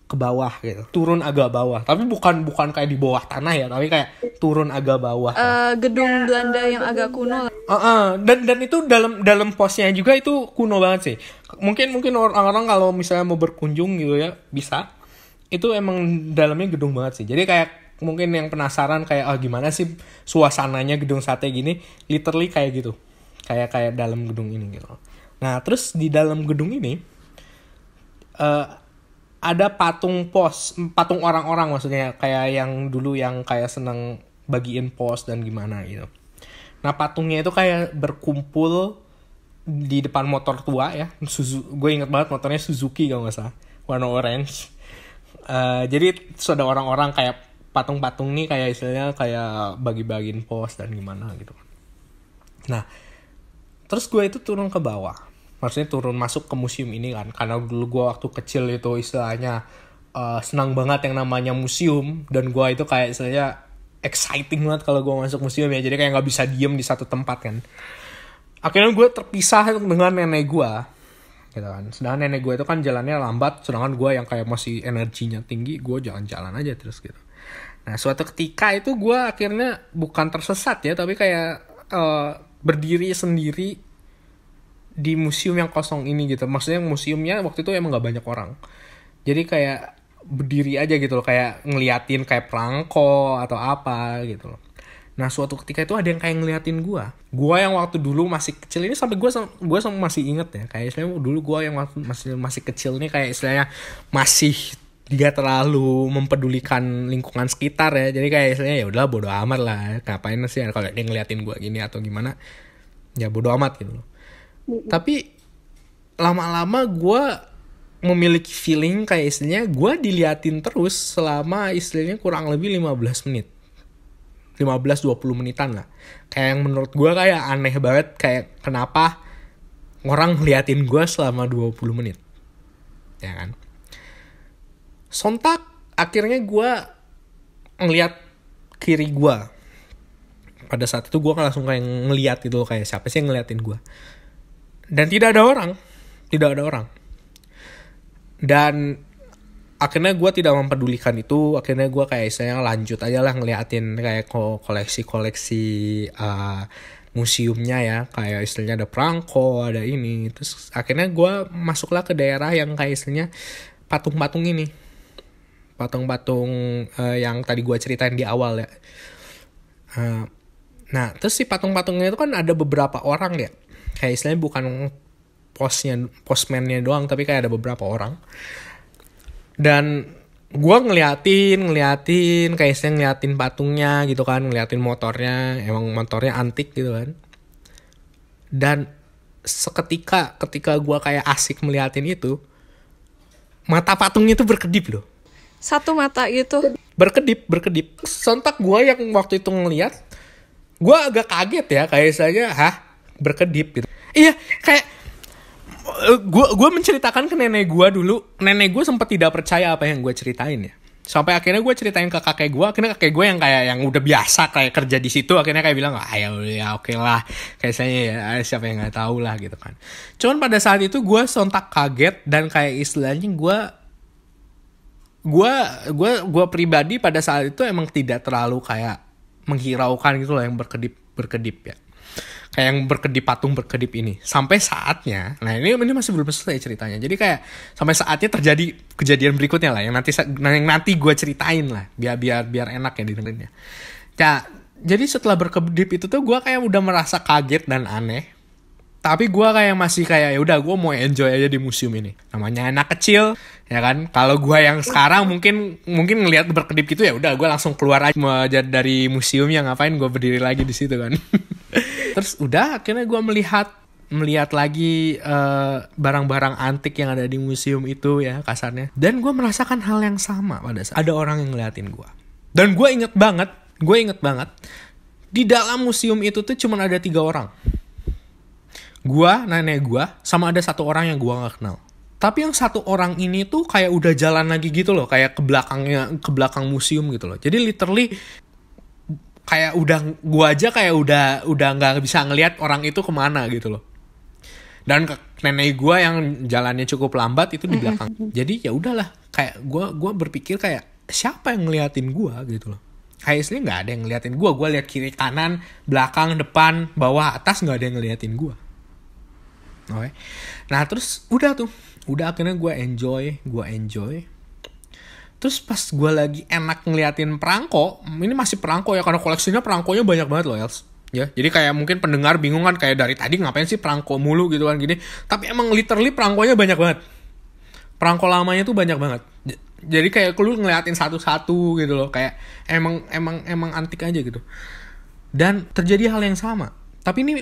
ke bawah gitu, turun agak bawah, tapi bukan kayak di bawah tanah ya, tapi kayak turun agak bawah. Gedung Belanda yang agak kuno lah. Dan itu dalam posnya juga itu kuno banget sih. Mungkin orang-orang kalau misalnya mau berkunjung gitu ya bisa, itu emang dalamnya gedung banget sih. Jadi kayak mungkin yang penasaran kayak gimana sih suasananya gedung sate gini, literally kayak gitu. Kayak dalam gedung ini gitu. Nah, terus di dalam gedung ini ada patung orang-orang, maksudnya kayak yang dulu yang kayak seneng bagiin pos dan gimana gitu. Nah, patungnya itu kayak berkumpul di depan motor tua ya. Gue inget banget motornya Suzuki kalau nggak salah, warna orange. Jadi ada orang-orang kayak patung-patung nih kayak istilahnya kayak bagi-bagiin pos dan gimana gitu. Nah, terus gue itu turun ke bawah. Maksudnya turun masuk ke museum ini kan. Karena dulu gue waktu kecil itu istilahnya senang banget yang namanya museum. Dan gue itu kayak istilahnya exciting banget kalau gue masuk museum ya. Jadi kayak gak bisa diem di satu tempat kan. Akhirnya gue terpisah dengan nenek gue. Gitu kan. Sedangkan nenek gue itu kan jalannya lambat. Sedangkan gue yang kayak masih energinya tinggi. Gue jalan-jalan aja terus gitu. Nah, suatu ketika itu gue akhirnya bukan tersesat ya. Tapi kayak berdiri sendiri di museum yang kosong ini gitu. Maksudnya museumnya waktu itu emang gak banyak orang. Jadi kayak berdiri aja gitu loh, kayak ngeliatin kayak perangko atau apa gitu loh. Nah, suatu ketika itu ada yang kayak ngeliatin gua yang waktu dulu masih kecil ini, sampai gua masih inget ya, kayak istilahnya dulu gua yang waktu masih kecil nih kayak istilahnya masih tidak terlalu mempedulikan lingkungan sekitar ya. Jadi kayak istilahnya ya udah bodo amat lah, ngapain sih kalau dia ngeliatin gua gini atau gimana, ya bodo amat gitu loh. Tapi lama-lama gue memiliki feeling kayak istilahnya gue diliatin terus selama istilahnya kurang lebih 15 menit. 15-20 menitan lah. Kayak yang menurut gue kayak aneh banget, kayak kenapa orang ngeliatin gue selama 20 menit. Ya kan? Sontak akhirnya gue ngeliat kiri gue. Pada saat itu gue langsung kayak ngeliat gitu, kayak siapa sih yang ngeliatin gue. Dan tidak ada orang. Dan akhirnya gue tidak mempedulikan itu. Akhirnya gue kayak saya lanjut aja lah ngeliatin kayak koleksi-koleksi museumnya ya. Kayak istilahnya ada perangko, ada ini. Terus akhirnya gue masuklah ke daerah yang kayak istilahnya patung-patung ini. Patung-patung yang tadi gue ceritain di awal ya. Nah, terus si patung-patungnya itu kan ada beberapa orang ya. Kayak istilahnya bukan postman-nya doang, tapi kayak ada beberapa orang. Dan gue ngeliatin, kayak istilahnya ngeliatin patungnya gitu kan, ngeliatin motornya, emang motornya antik gitu kan. Dan seketika ketika gue kayak asik ngeliatin itu, mata patungnya itu berkedip loh. Satu mata gitu. Berkedip. Sontak gue yang waktu itu ngeliat, gue agak kaget ya, kayak istilahnya, berkedip gitu. Iya, kayak gue menceritakan ke nenek gue dulu. Nenek gue sempat tidak percaya apa yang gue ceritain ya. Sampai akhirnya gue ceritain ke kakek gue. Akhirnya kakek gue yang kayak yang udah biasa kayak kerja di situ, akhirnya kayak bilang, ya oke lah. Kayak saya ya, siapa yang nggak tahu lah gitu kan. Cuman pada saat itu gue sontak kaget dan kayak istilahnya gue gue pribadi pada saat itu emang tidak terlalu kayak menghiraukan gitu loh yang berkedip ya. Kayak yang patung berkedip ini. Sampai saatnya, nah ini masih belum selesai ceritanya. Jadi kayak sampai saatnya terjadi kejadian berikutnya lah yang nanti gue ceritain lah, biar enak ya dengerinnya. Ya, jadi setelah berkedip itu tuh gue kayak udah merasa kaget dan aneh. Tapi gue kayak masih kayak ya udah gue mau enjoy aja di museum ini. Namanya anak kecil, ya kan. Kalau gue yang sekarang mungkin ngelihat berkedip gitu ya udah gue langsung keluar aja dari museumnya, ngapain gue berdiri lagi di situ kan. Terus udah akhirnya gue melihat lagi barang-barang antik yang ada di museum itu ya kasarnya. Dan gue merasakan hal yang sama pada saat ada orang yang ngeliatin gue. Dan gue inget banget di dalam museum itu tuh cuma ada 3 orang. Gua, nenek gua, sama ada 1 orang yang gua gak kenal. Tapi yang 1 orang ini tuh kayak udah jalan lagi gitu loh, kayak ke belakang museum gitu loh. Jadi literally kayak gua aja kayak udah nggak bisa ngelihat orang itu kemana gitu loh. Dan nenek gua yang jalannya cukup lambat itu di belakang. Jadi ya udahlah, kayak gua berpikir kayak siapa yang ngeliatin gua gitu loh. Kayak istilahnya nggak ada yang ngeliatin gua. Gua lihat kiri kanan, belakang, depan, bawah, atas nggak ada yang ngeliatin gua. Oke. Nah terus udah akhirnya gue enjoy. Terus pas gue lagi enak ngeliatin perangko, ini masih perangko ya karena koleksinya perangkonya banyak banget loh Els. Ya, jadi kayak mungkin pendengar bingung kan kayak dari tadi ngapain sih perangko mulu gitu kan gini. Tapi emang literally perangkonya banyak banget. Perangko lamanya tuh banyak banget. Jadi kayak lu ngeliatin satu-satu gitu loh, kayak emang antik aja gitu. Dan terjadi hal yang sama. Tapi ini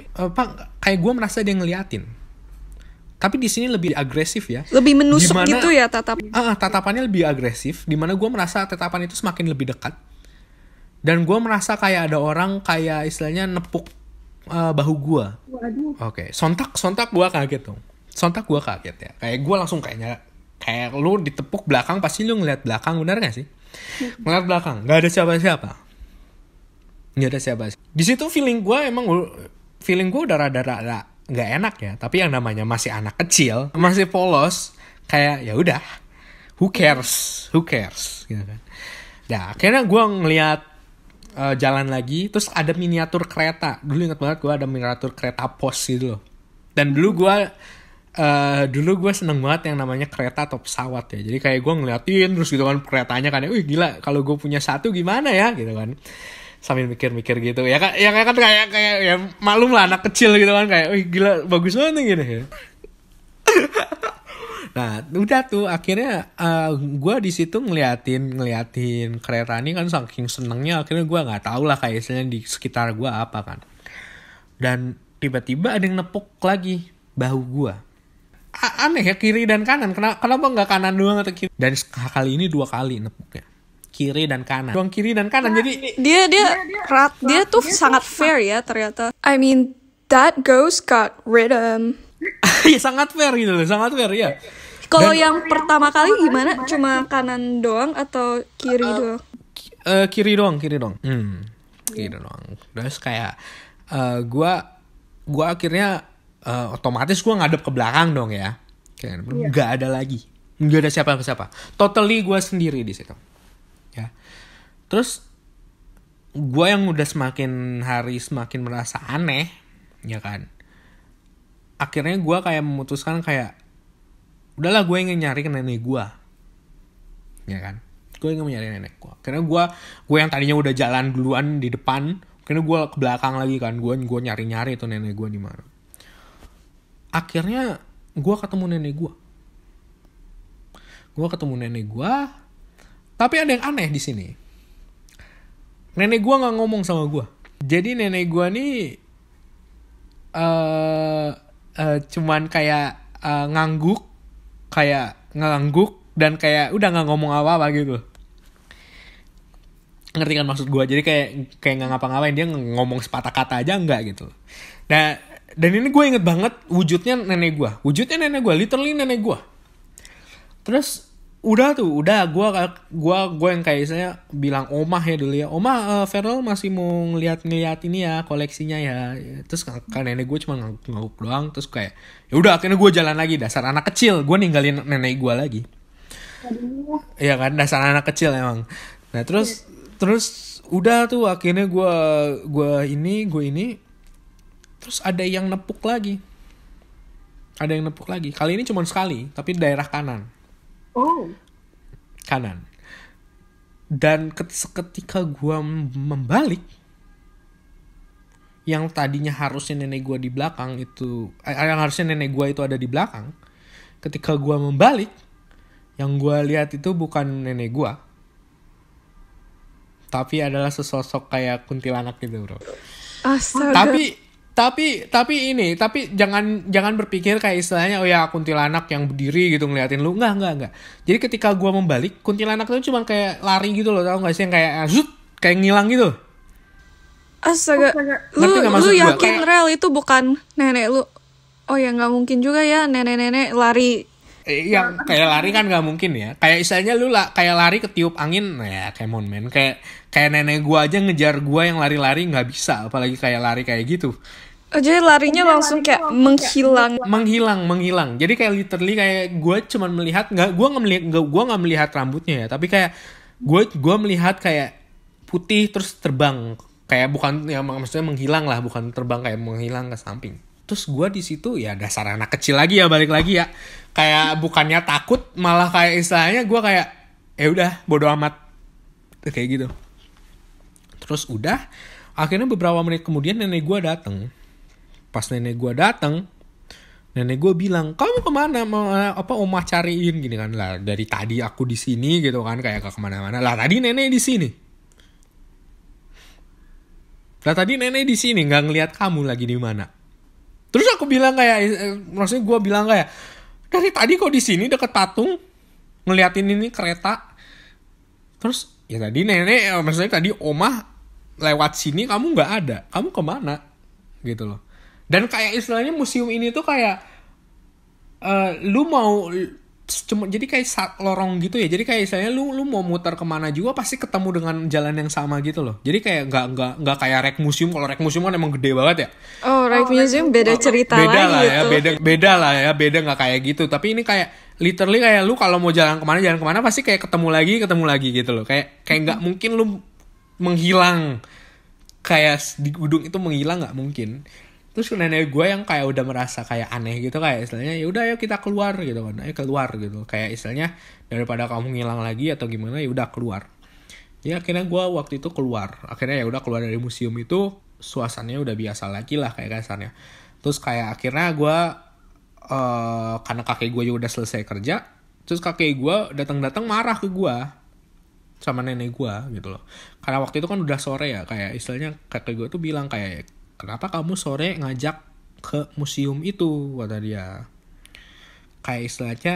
kayak gue merasa dia ngeliatin. Tapi di sini lebih agresif ya. Lebih menusuk gitu ya tatapannya lebih agresif. Dimana gue merasa tatapan itu semakin lebih dekat. Dan gue merasa kayak ada orang kayak istilahnya nepuk bahu gue. Oke. Sontak gue kaget dong. Ya. Kayak gue langsung kayak lu ditepuk belakang pasti lu ngeliat belakang, benar gak sih? Ngeliat belakang, gak ada siapa-siapa. Di situ feeling gue udah rada nggak enak ya, tapi yang namanya masih anak kecil, masih polos, kayak ya udah, who cares gitu kan. Nah akhirnya gue ngeliat jalan lagi, terus ada miniatur kereta. Dulu inget banget gue ada miniatur kereta pos gitu loh. Dan dulu gue seneng banget yang namanya kereta atau pesawat ya. Jadi kayak gue ngeliatin terus gitu kan keretanya kan, wih gila kalau gue punya satu gimana ya gitu kan. Sambil mikir-mikir gitu ya kan kayak ya maklum lah anak kecil gitu kan, kayak wih gila bagus banget gitu ya. Nah udah tuh akhirnya gue di situ ngeliatin kereta ini kan, saking senengnya akhirnya gue nggak tahu lah kayak istilahnya di sekitar gue apa kan. Dan tiba-tiba ada yang nepuk lagi bahu gue. Aneh ya, kiri dan kanan, kenapa nggak kanan doang atau kiri? Dan kali ini 2 kali nepuknya, kiri dan kanan. Jadi dia tuh sangat fair ya ternyata. I mean that ghost got rhythm. Ya sangat fair ya. Kalau yang pertama kali gimana? Cuma kanan doang atau kiri doang? Kiri doang. Kiri doang. Terus kayak gue akhirnya otomatis gue ngadep ke belakang dong ya. Kayak nggak ada lagi, nggak ada siapa-siapa. Totally gue sendiri di situ. Ya. Terus gue yang udah semakin hari semakin merasa aneh, ya kan. Akhirnya gue kayak memutuskan kayak udahlah gue ingin nyari ke nenek gue, ya kan. Gue ingin nyari nenek gue. Akhirnya gue yang tadinya udah jalan duluan di depan, akhirnya gue ke belakang lagi kan. Gue nyari itu nenek gue di mana. Akhirnya gue ketemu nenek gue. Tapi ada yang aneh di sini. Nenek gue nggak ngomong sama gue. Jadi nenek gue nih cuman kayak ngangguk dan kayak udah nggak ngomong apa-apa gitu. Ngerti kan maksud gue? Jadi kayak nggak ngapa-ngapain, dia ngomong sepatah kata aja nggak gitu. Nah, dan ini gue inget banget wujudnya nenek gue, literally nenek gue. Terus udah gue yang kayak saya bilang omah ya dulu ya, omah Feral masih mau ngeliat ini ya koleksinya ya. Terus kan nenek gue cuma ngangguk doang. Terus kayak ya udah akhirnya gue jalan lagi, dasar anak kecil, gue ninggalin nenek gue lagi. Iya kan, dasar anak kecil emang. Nah terus udah tuh akhirnya gue ini terus ada yang nepuk lagi. Kali ini cuma sekali, tapi daerah kanan. Kanan. Dan ketika gue membalik, yang tadinya harusnya nenek gue di belakang itu, yang harusnya nenek gue itu ada di belakang, ketika gue membalik, yang gue lihat itu bukan nenek gue, tapi adalah sesosok kayak kuntilanak gitu, bro. Astaga. Tapi jangan berpikir kayak istilahnya oh ya kuntilanak yang berdiri gitu ngeliatin lu. Enggak. Jadi ketika gua membalik, kuntilanak itu cuma kayak lari gitu loh, tau gak sih, yang kayak zut, kayak ngilang gitu. Astaga. Lu yakin Rel itu bukan nenek lu? Oh ya nggak mungkin juga ya nenek-nenek lari. Yang kayak lari kan nggak mungkin ya. Kayak istilahnya lu lah kayak lari ketiup angin, nah ya kayak man. Kayak nenek gua aja ngejar gua yang lari-lari nggak bisa, apalagi kayak lari kayak gitu. Oh, jadi larinya langsung kayak menghilang. Jadi kayak literally kayak gue cuman melihat gue nggak melihat rambutnya ya, tapi kayak gue melihat kayak putih terus terbang, kayak bukan ya maksudnya menghilang lah, bukan terbang, kayak menghilang ke samping. Terus gue di situ ya dasar anak kecil lagi ya, balik lagi ya, kayak bukannya takut malah kayak istilahnya gue kayak ya udah bodo amat kayak gitu. Terus udah akhirnya beberapa menit kemudian nenek gue datang. Pas nenek gue datang, nenek gue bilang, kamu kemana? Omah cariin gini kan lah. Dari tadi aku di sini gitu kan, kayak gak kemana-mana. Lah tadi nenek di sini. Nggak ngelihat kamu lagi di mana. Terus aku bilang kayak, maksudnya gue bilang kayak, dari tadi kok di sini deket patung ngeliatin ini kereta. Terus ya tadi nenek, maksudnya tadi omah lewat sini kamu nggak ada. Kamu kemana? Gitu loh. Dan kayak istilahnya museum ini tuh kayak lu mau cuma jadi kayak lorong gitu ya. Jadi kayak istilahnya lu mau muter kemana juga pasti ketemu dengan jalan yang sama gitu loh. Jadi kayak nggak kayak Rek Museum. Kalau Rek Museum kan emang gede banget ya. Oh, Rek Museum beda cerita beda lagi lah ya, gitu. beda nggak kayak gitu. Tapi ini kayak literally kayak lu kalau mau jalan kemana pasti kayak ketemu lagi gitu loh. Kayak nggak mungkin lu menghilang kayak di gedung itu menghilang, nggak mungkin. Terus nenek gue yang kayak udah merasa kayak aneh gitu, kayak istilahnya ya udah ayo kita keluar gitu kan, keluar gitu, kayak istilahnya daripada kamu ngilang lagi atau gimana ya udah keluar. Ya akhirnya gue waktu itu keluar, akhirnya ya udah keluar dari museum itu, suasananya udah biasa lagi lah kayak kasarnya. Terus kayak akhirnya gue karena kakek gue juga udah selesai kerja, terus kakek gue datang marah ke gue sama nenek gue gitu loh. Karena waktu itu kan udah sore ya, kayak istilahnya kakek gue tuh bilang kayak, kenapa kamu sore ngajak ke museum itu, kata dia. Kayak istilahnya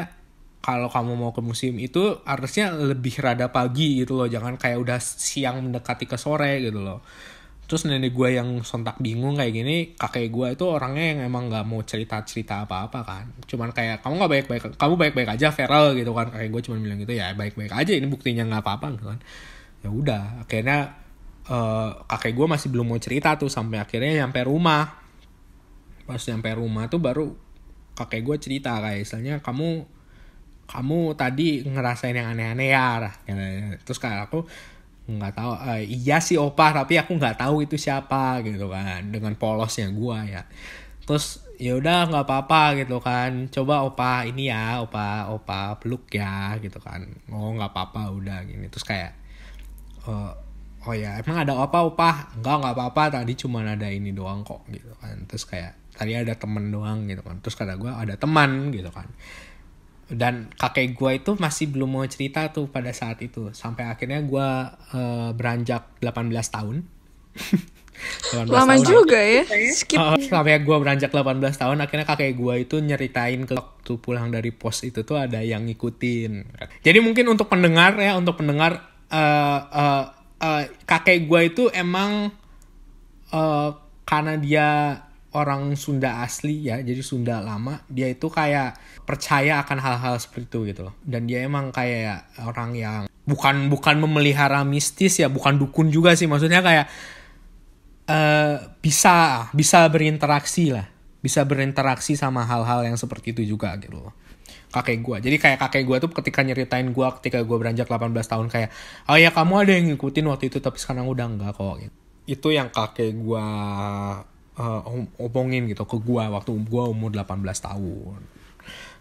kalau kamu mau ke museum itu harusnya lebih rada pagi gitu loh, jangan kayak udah siang mendekati ke sore gitu loh. Terus nenek gue yang sontak bingung kayak gini, kakek gue itu orangnya yang emang nggak mau cerita apa-apa kan, cuman kayak kamu baik-baik aja Feral gitu kan. Kakek gue cuma bilang gitu, ya baik-baik aja, ini buktinya nggak apa-apa gitu kan. Ya udah akhirnya kakek gue masih belum mau cerita tuh sampai akhirnya nyampe rumah. Pas nyampe rumah tuh baru kakek gue cerita kayak istilahnya kamu tadi ngerasain yang aneh-aneh ya. Terus kayak aku nggak tahu, iya sih opa, tapi aku nggak tahu itu siapa gitu kan, dengan polosnya gue ya. Terus ya udah nggak apa-apa gitu kan, coba opa ini ya, opa peluk ya gitu kan. Oh nggak apa-apa udah gini. Terus kayak oh ya emang ada apa opa? Enggak apa-apa, tadi cuma ada ini doang kok gitu kan. Terus kayak tadi ada temen doang gitu kan. Terus kata gue ada teman gitu kan. Dan kakek gue itu masih belum mau cerita tuh pada saat itu. Sampai akhirnya gue beranjak 18 tahun. 18 Lama tahun juga ya. Skip. Sampai gue beranjak 18 tahun, akhirnya kakek gue itu nyeritain ke waktu pulang dari pos itu tuh ada yang ngikutin. Jadi mungkin untuk pendengar kakek gue itu emang karena dia orang Sunda asli ya, jadi Sunda lama, dia itu kayak percaya akan hal-hal seperti itu gitu loh. Dan dia emang kayak orang yang bukan memelihara mistis ya, bukan dukun juga sih, maksudnya kayak bisa berinteraksi lah, bisa berinteraksi sama hal-hal yang seperti itu juga gitu loh. kakek gue. Jadi kayak kakek gue tuh ketika nyeritain gue ketika gue beranjak 18 tahun kayak, oh ya kamu ada yang ngikutin waktu itu tapi sekarang udah enggak kok. Itu yang kakek gue omongin gitu ke gue waktu gue umur 18 tahun.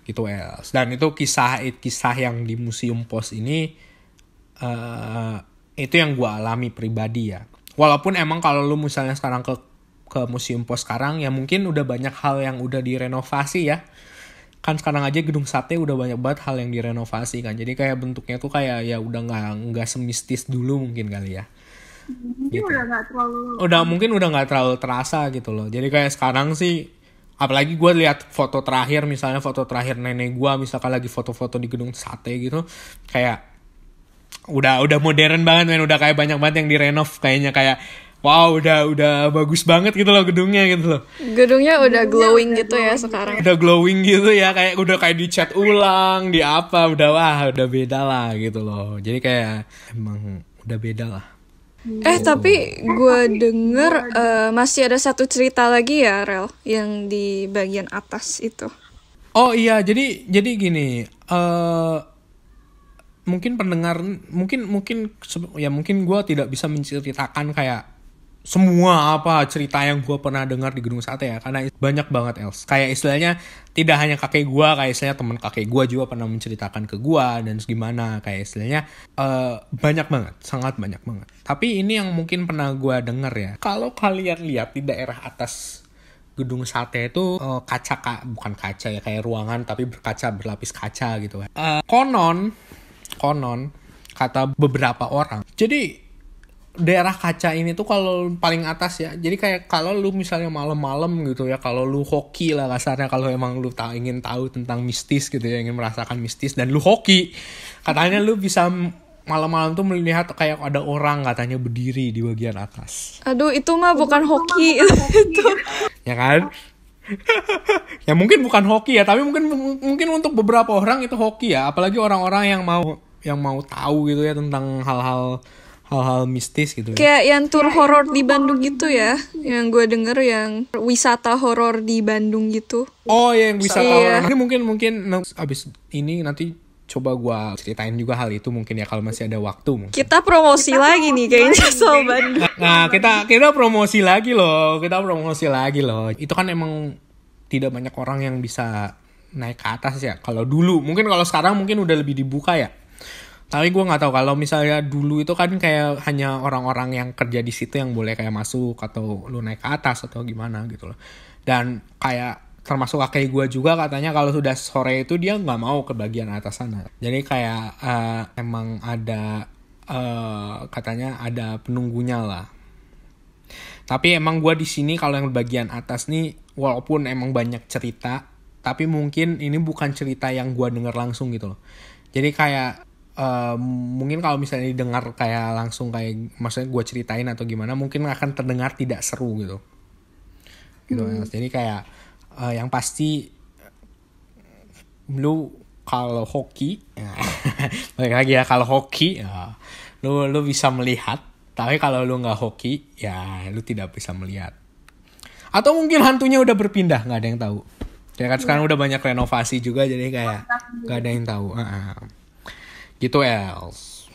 Gitu ya. Dan itu kisah yang di Museum Pos ini itu yang gue alami pribadi ya. Walaupun emang kalau lu misalnya sekarang ke Museum Pos sekarang ya mungkin udah banyak hal yang udah direnovasi ya. Kan sekarang aja gedung sate udah banyak banget hal yang direnovasi kan. Jadi kayak bentuknya tuh kayak ya udah nggak semistis dulu mungkin kali ya. Mungkin Gitu. mungkin udah nggak terlalu terasa gitu loh. Jadi kayak sekarang sih apalagi gue lihat foto terakhir misalnya foto terakhir nenek gue misalkan lagi foto-foto di gedung sate gitu kayak udah modern banget men, udah kayak banyak banget yang direnov kayaknya kayak wow udah bagus banget gitu loh gedungnya gitu loh. Gedungnya udah glowing gitu ya sekarang. Udah glowing gitu ya kayak udah kayak dicat ulang, di apa udah beda lah gitu loh. Jadi kayak emang udah beda lah. Tapi gue denger masih ada satu cerita lagi ya Rel yang di bagian atas itu. Oh iya, jadi gini, mungkin pendengar mungkin gue tidak bisa menceritakan kayak semua apa cerita yang gue pernah dengar di gedung sate ya, karena banyak banget Els. Kayak istilahnya tidak hanya kakek gue, kayak istilahnya teman kakek gue juga pernah menceritakan ke gue dan gimana kayak istilahnya banyak banget, sangat banyak banget. Tapi ini yang mungkin pernah gue dengar ya. Kalau kalian lihat di daerah atas gedung sate itu bukan kaca ya kayak ruangan tapi berlapis kaca gitu. Konon kata beberapa orang. Jadi daerah kaca ini tuh kalau paling atas ya. Jadi kayak kalau lu misalnya malam-malam gitu ya, kalau lu hoki lah kasarnya, kalau emang lu ingin tahu tentang mistis gitu ya, ingin merasakan mistis dan lu hoki, katanya lu bisa malam-malam tuh melihat kayak ada orang katanya berdiri di bagian atas. Aduh itu mah bukan hoki. Ya kan? Ya mungkin bukan hoki ya, tapi mungkin untuk beberapa orang itu hoki ya, apalagi orang-orang yang mau tahu gitu ya tentang hal-hal mistis gitu ya. Kayak yang tur horor di Bandung gitu ya, yang gue denger yang wisata horor di Bandung gitu. Oh ya, yang wisata Iya. horor. Mungkin abis ini nanti coba gue ceritain juga hal itu mungkin ya kalau masih ada waktu mungkin. Kita promosi lagi nih kayaknya soal Bandung. Nah, kita promosi lagi loh. Itu kan emang tidak banyak orang yang bisa naik ke atas ya. Kalau dulu, mungkin kalau sekarang mungkin udah lebih dibuka ya. Tapi gue nggak tahu kalau misalnya dulu itu kan kayak hanya orang-orang yang kerja di situ yang boleh kayak masuk atau lu naik ke atas atau gimana gitu loh. Dan kayak termasuk kakek gue juga katanya kalau sudah sore itu dia nggak mau ke bagian atas sana. Jadi kayak emang ada katanya ada penunggunya lah. Tapi emang gue di sini kalau yang bagian atas nih walaupun emang banyak cerita, tapi mungkin ini bukan cerita yang gue dengar langsung gitu loh. Jadi kayak mungkin kalau misalnya didengar kayak langsung kayak maksudnya gue ceritain atau gimana mungkin akan terdengar tidak seru gitu. Jadi kayak yang pasti lu kalau hoki balik lagi ya, kalau hoki ya, lu bisa melihat, tapi kalau lu nggak hoki ya lu tidak bisa melihat. Atau mungkin hantunya udah berpindah, nggak ada yang tahu. Ya kan sekarang udah banyak renovasi juga jadi kayak nggak ada yang tahu. Gitu Els.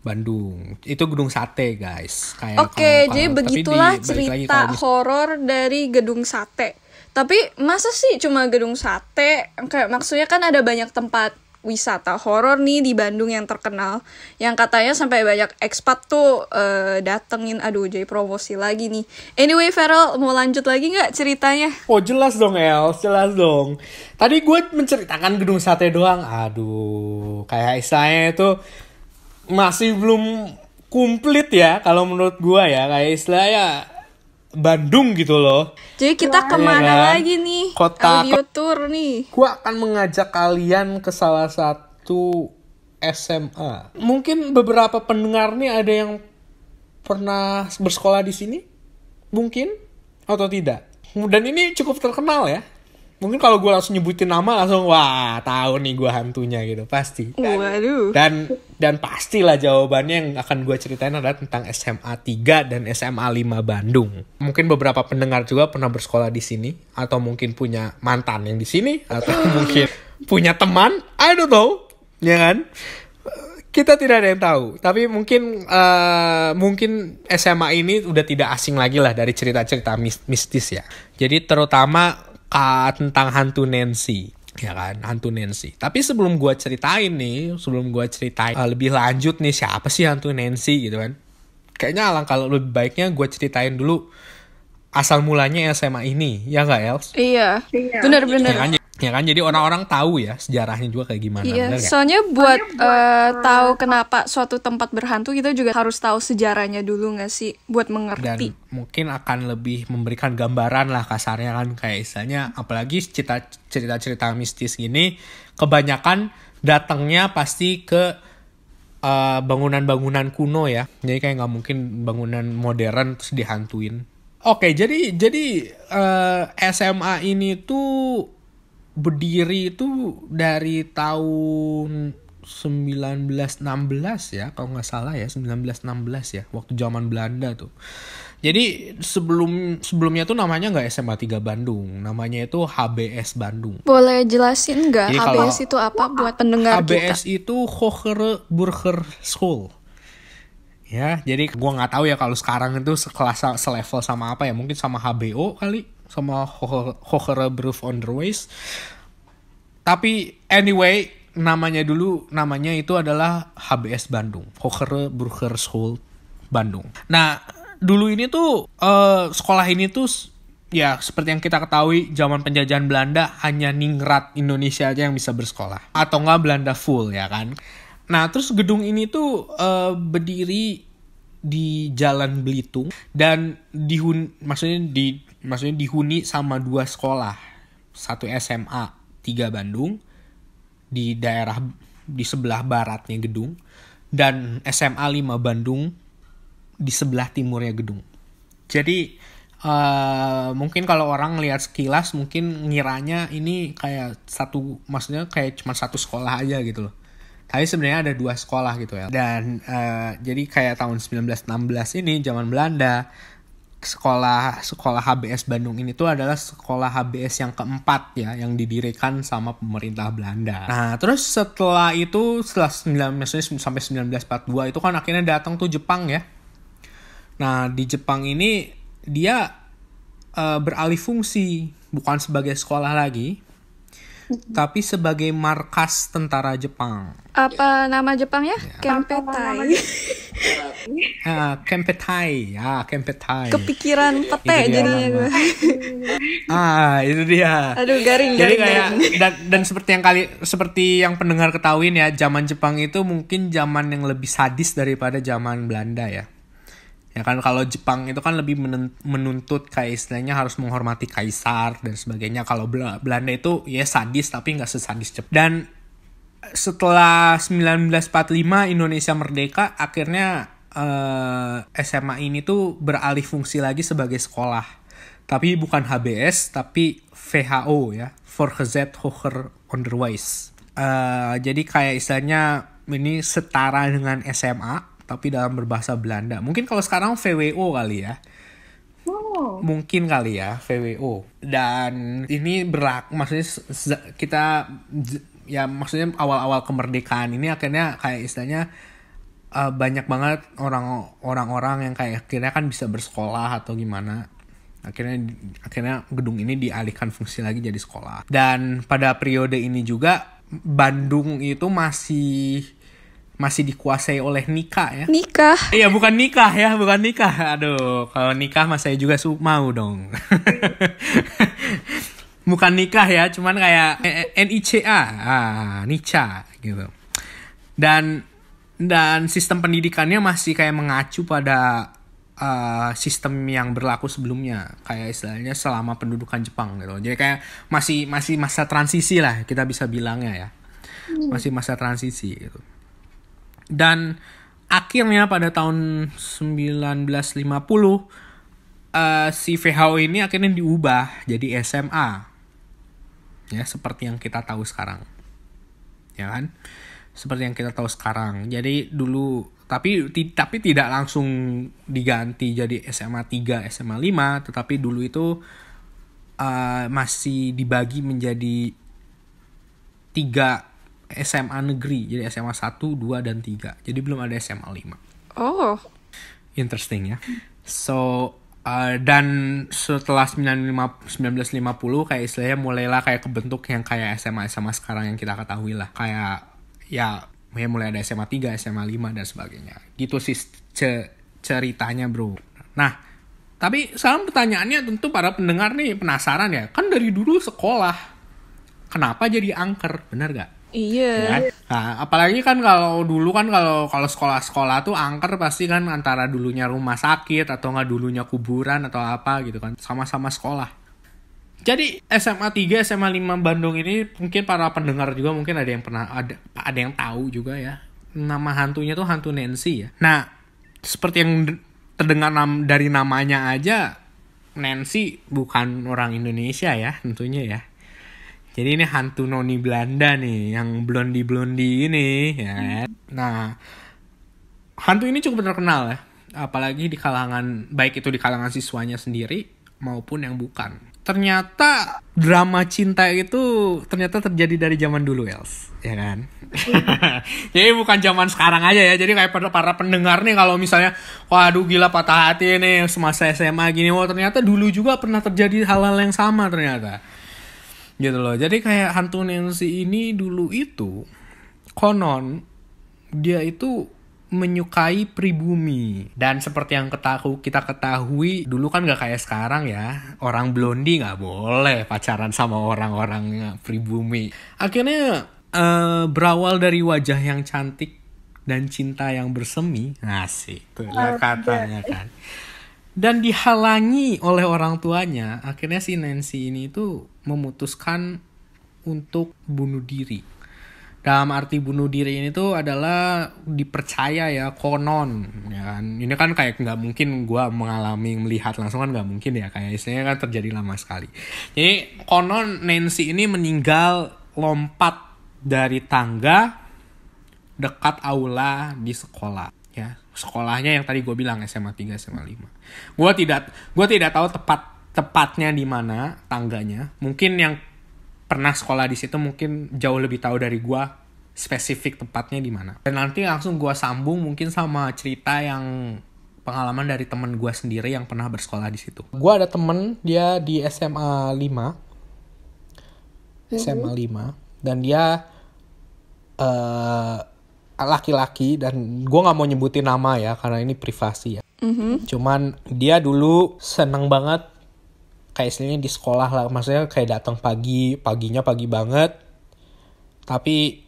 Bandung itu gedung sate guys. Oke, jadi begitulah cerita horor dari gedung sate. Tapi masa sih cuma gedung sate? Kayak maksudnya kan ada banyak tempat wisata horor nih di Bandung yang terkenal, yang katanya sampai banyak ekspat tuh datengin. Aduh, jadi promosi lagi nih. Anyway, Feral mau lanjut lagi nggak ceritanya? Oh jelas dong Els, jelas dong. Tadi gue menceritakan gedung sate doang. Aduh, kayak istilahnya itu masih belum komplit ya kalau menurut gue ya, kayak istilahnya Bandung gitu loh. Jadi kita kemana lagi nih? Audio tour nih. Gue akan mengajak kalian ke salah satu SMA. Mungkin beberapa pendengar nih ada yang pernah bersekolah di sini, mungkin atau tidak. Dan ini cukup terkenal ya. mungkin kalau gue langsung nyebutin nama langsung wah tahu nih gue hantunya gitu pasti. Waduh. Dan pastilah jawabannya yang akan gue ceritain adalah tentang SMA 3 dan SMA 5 Bandung. Mungkin beberapa pendengar juga pernah bersekolah di sini atau mungkin punya mantan yang di sini atau mungkin punya teman, I don't know, ya kan? Kita tidak ada yang tahu, tapi mungkin SMA ini udah tidak asing lagi lah dari cerita-cerita mistis ya. Jadi terutama tentang hantu Nancy, ya kan, hantu Nancy. Tapi sebelum gue ceritain lebih lanjut nih siapa sih hantu Nancy gitu kan. Kayaknya alangkah lebih baiknya gue ceritain dulu asal mulanya SMA ini, ya nggak Els? Iya, benar-benar. Ya kan, jadi orang-orang tahu ya sejarahnya juga kayak gimana. Iya, soalnya buat tahu kenapa suatu tempat berhantu kita juga harus tahu sejarahnya dulu nggak sih, buat mengerti. Dan mungkin akan lebih memberikan gambaran lah kasarnya kan, kayak istilahnya apalagi cerita-cerita mistis gini, kebanyakan datangnya pasti ke bangunan-bangunan kuno ya. Jadi kayak nggak mungkin bangunan modern terus dihantuin. Oke, jadi SMA ini tuh berdiri itu dari tahun 1916 ya, kalau nggak salah ya, 1916 ya, waktu zaman Belanda tuh. Jadi sebelumnya tuh namanya nggak SMA 3 Bandung, namanya itu HBS Bandung. Boleh jelasin nggak Jadi HBS itu apa buat pendengar HBS kita? itu Hogere Burgerschool. Ya, jadi gua nggak tahu ya kalau sekarang itu selevel sama apa ya, mungkin sama HBO kali, sama Hogere Onderwijs. Tapi anyway, namanya itu adalah HBS Bandung, Hogere Burgerschool Bandung. Nah, dulu ini tuh sekolah ini tuh ya seperti yang kita ketahui, zaman penjajahan Belanda hanya ningrat Indonesia aja yang bisa bersekolah, atau nggak Belanda full ya kan. Nah, terus gedung ini tuh berdiri di Jalan Belitung dan dihuni sama 2 sekolah. Satu SMA 3 Bandung di sebelah baratnya gedung, dan SMA 5 Bandung di sebelah timurnya gedung. Jadi mungkin kalau orang lihat sekilas mungkin ngiranya ini kayak kayak cuma satu sekolah aja gitu loh. Tapi sebenarnya ada 2 sekolah gitu ya. Dan jadi kayak tahun 1916 ini zaman Belanda, sekolah HBS Bandung ini tuh adalah sekolah HBS yang keempat ya, yang didirikan sama pemerintah Belanda. Nah, terus setelah sampai 1942 itu kan akhirnya datang tuh Jepang ya. Nah, di Jepang ini dia beralih fungsi, bukan sebagai sekolah lagi, tapi sebagai markas tentara Jepang. Apa nama Jepangnya? Kempetai. Kempetai. Kepikiran pete jadinya gue. Itu dia. Aduh, garing. Jadi kayak dan seperti yang pendengar ketahuin ya, zaman Jepang itu mungkin zaman yang lebih sadis daripada zaman Belanda ya. Ya kan, kalau Jepang itu kan lebih menuntut kayak istilahnya harus menghormati kaisar dan sebagainya. Kalau Belanda itu ya sadis tapi nggak sesadis Jepang. Dan setelah 1945 Indonesia merdeka, akhirnya SMA ini tuh beralih fungsi lagi sebagai sekolah. Tapi bukan HBS, tapi VHO ya, Voortgezet Hoger Onderwijs. Jadi kayak istilahnya ini setara dengan SMA, tapi dalam berbahasa Belanda. Mungkin kalau sekarang VWO kali ya. Mungkin kali ya, VWO. Dan ini maksudnya kita ya, maksudnya awal-awal kemerdekaan ini akhirnya kayak istilahnya banyak banget orang-orang yang kayak akhirnya kan bisa bersekolah atau gimana. Akhirnya gedung ini dialihkan fungsi lagi jadi sekolah. Dan pada periode ini juga Bandung itu masih dikuasai oleh nikah ya. Nikah? Iya, bukan nikah. Aduh, kalau nikah mas saya juga mau dong. Bukan nikah ya, cuman kayak NICA, NICA gitu. Dan sistem pendidikannya masih kayak mengacu pada sistem yang berlaku sebelumnya, kayak istilahnya selama pendudukan Jepang gitu. Jadi kayak masih masa transisi lah kita bisa bilangnya ya. Masih masa transisi gitu. Dan akhirnya pada tahun 1950 si VHO ini akhirnya diubah jadi SMA. ya, seperti yang kita tahu sekarang, ya kan, seperti yang kita tahu sekarang. Jadi dulu tapi tidak langsung diganti jadi SMA 3, SMA 5, tetapi dulu itu masih dibagi menjadi 3 SMA negeri. Jadi SMA 1, 2, dan 3. Jadi belum ada SMA 5. Oh. Interesting ya. So, dan setelah 1950 kayak istilahnya mulailah kayak kebentuk yang kayak SMA sekarang yang kita ketahui lah. Kayak ya mulai ada SMA 3, SMA 5, dan sebagainya. Gitu sih ceritanya bro. Nah, tapi sekarang pertanyaannya tentu para pendengar nih penasaran ya. Kan dari dulu sekolah, kenapa jadi angker? Benar gak? Iya. Ya, nah, apalagi kan kalau dulu kan kalau sekolah-sekolah tuh angker pasti kan antara dulunya rumah sakit atau nggak dulunya kuburan atau apa gitu kan. Sama-sama sekolah. Jadi SMA 3, SMA 5 Bandung ini mungkin para pendengar juga mungkin ada yang pernah ada yang tahu juga ya. Nama hantunya tuh hantu Nancy ya. Nah, seperti yang terdengar dari namanya aja, Nancy bukan orang Indonesia ya tentunya ya. Jadi ini hantu noni Belanda nih, yang blondi ini ya. Nah, hantu ini cukup terkenal ya, apalagi di kalangan, baik itu di kalangan siswanya sendiri maupun yang bukan. Ternyata drama cinta itu ternyata terjadi dari zaman dulu, Els, ya kan? Jadi bukan zaman sekarang aja ya. Jadi kayak para pendengar nih kalau misalnya, waduh gila patah hati nih semasa SMA gini, wah ternyata dulu juga pernah terjadi hal-hal yang sama ternyata. Gitu loh. Jadi kayak hantu Nancy ini dulu itu konon dia itu menyukai pribumi. Dan seperti yang kita ketahui dulu kan gak kayak sekarang ya. Orang blondi gak boleh pacaran sama orang-orang pribumi. Akhirnya berawal dari wajah yang cantik dan cinta yang bersemi. Asik tuh katanya kan. Dan dihalangi oleh orang tuanya, akhirnya si Nancy ini tuh memutuskan untuk bunuh diri. Dalam arti bunuh diri ini tuh adalah dipercaya ya, konon ya kan. Ini kan kayak nggak mungkin gue melihat langsung kan nggak mungkin ya, kayak istilahnya kan terjadi lama sekali. Jadi konon Nancy ini meninggal lompat dari tangga dekat aula di sekolah ya. Sekolahnya yang tadi gue bilang SMA 3, SMA 5. Gue tidak tahu tepatnya di mana tangganya. Mungkin yang pernah sekolah di situ mungkin jauh lebih tahu dari gue spesifik tempatnya di mana. Dan nanti langsung gue sambung mungkin sama cerita yang pengalaman dari temen gue sendiri yang pernah bersekolah di situ. Gue ada temen dia di SMA 5. SMA 5 dan dia laki-laki, dan gue nggak mau nyebutin nama ya karena ini privasi ya. Cuman dia dulu seneng banget kayak istilahnya di sekolah lah, maksudnya kayak datang paginya pagi banget, tapi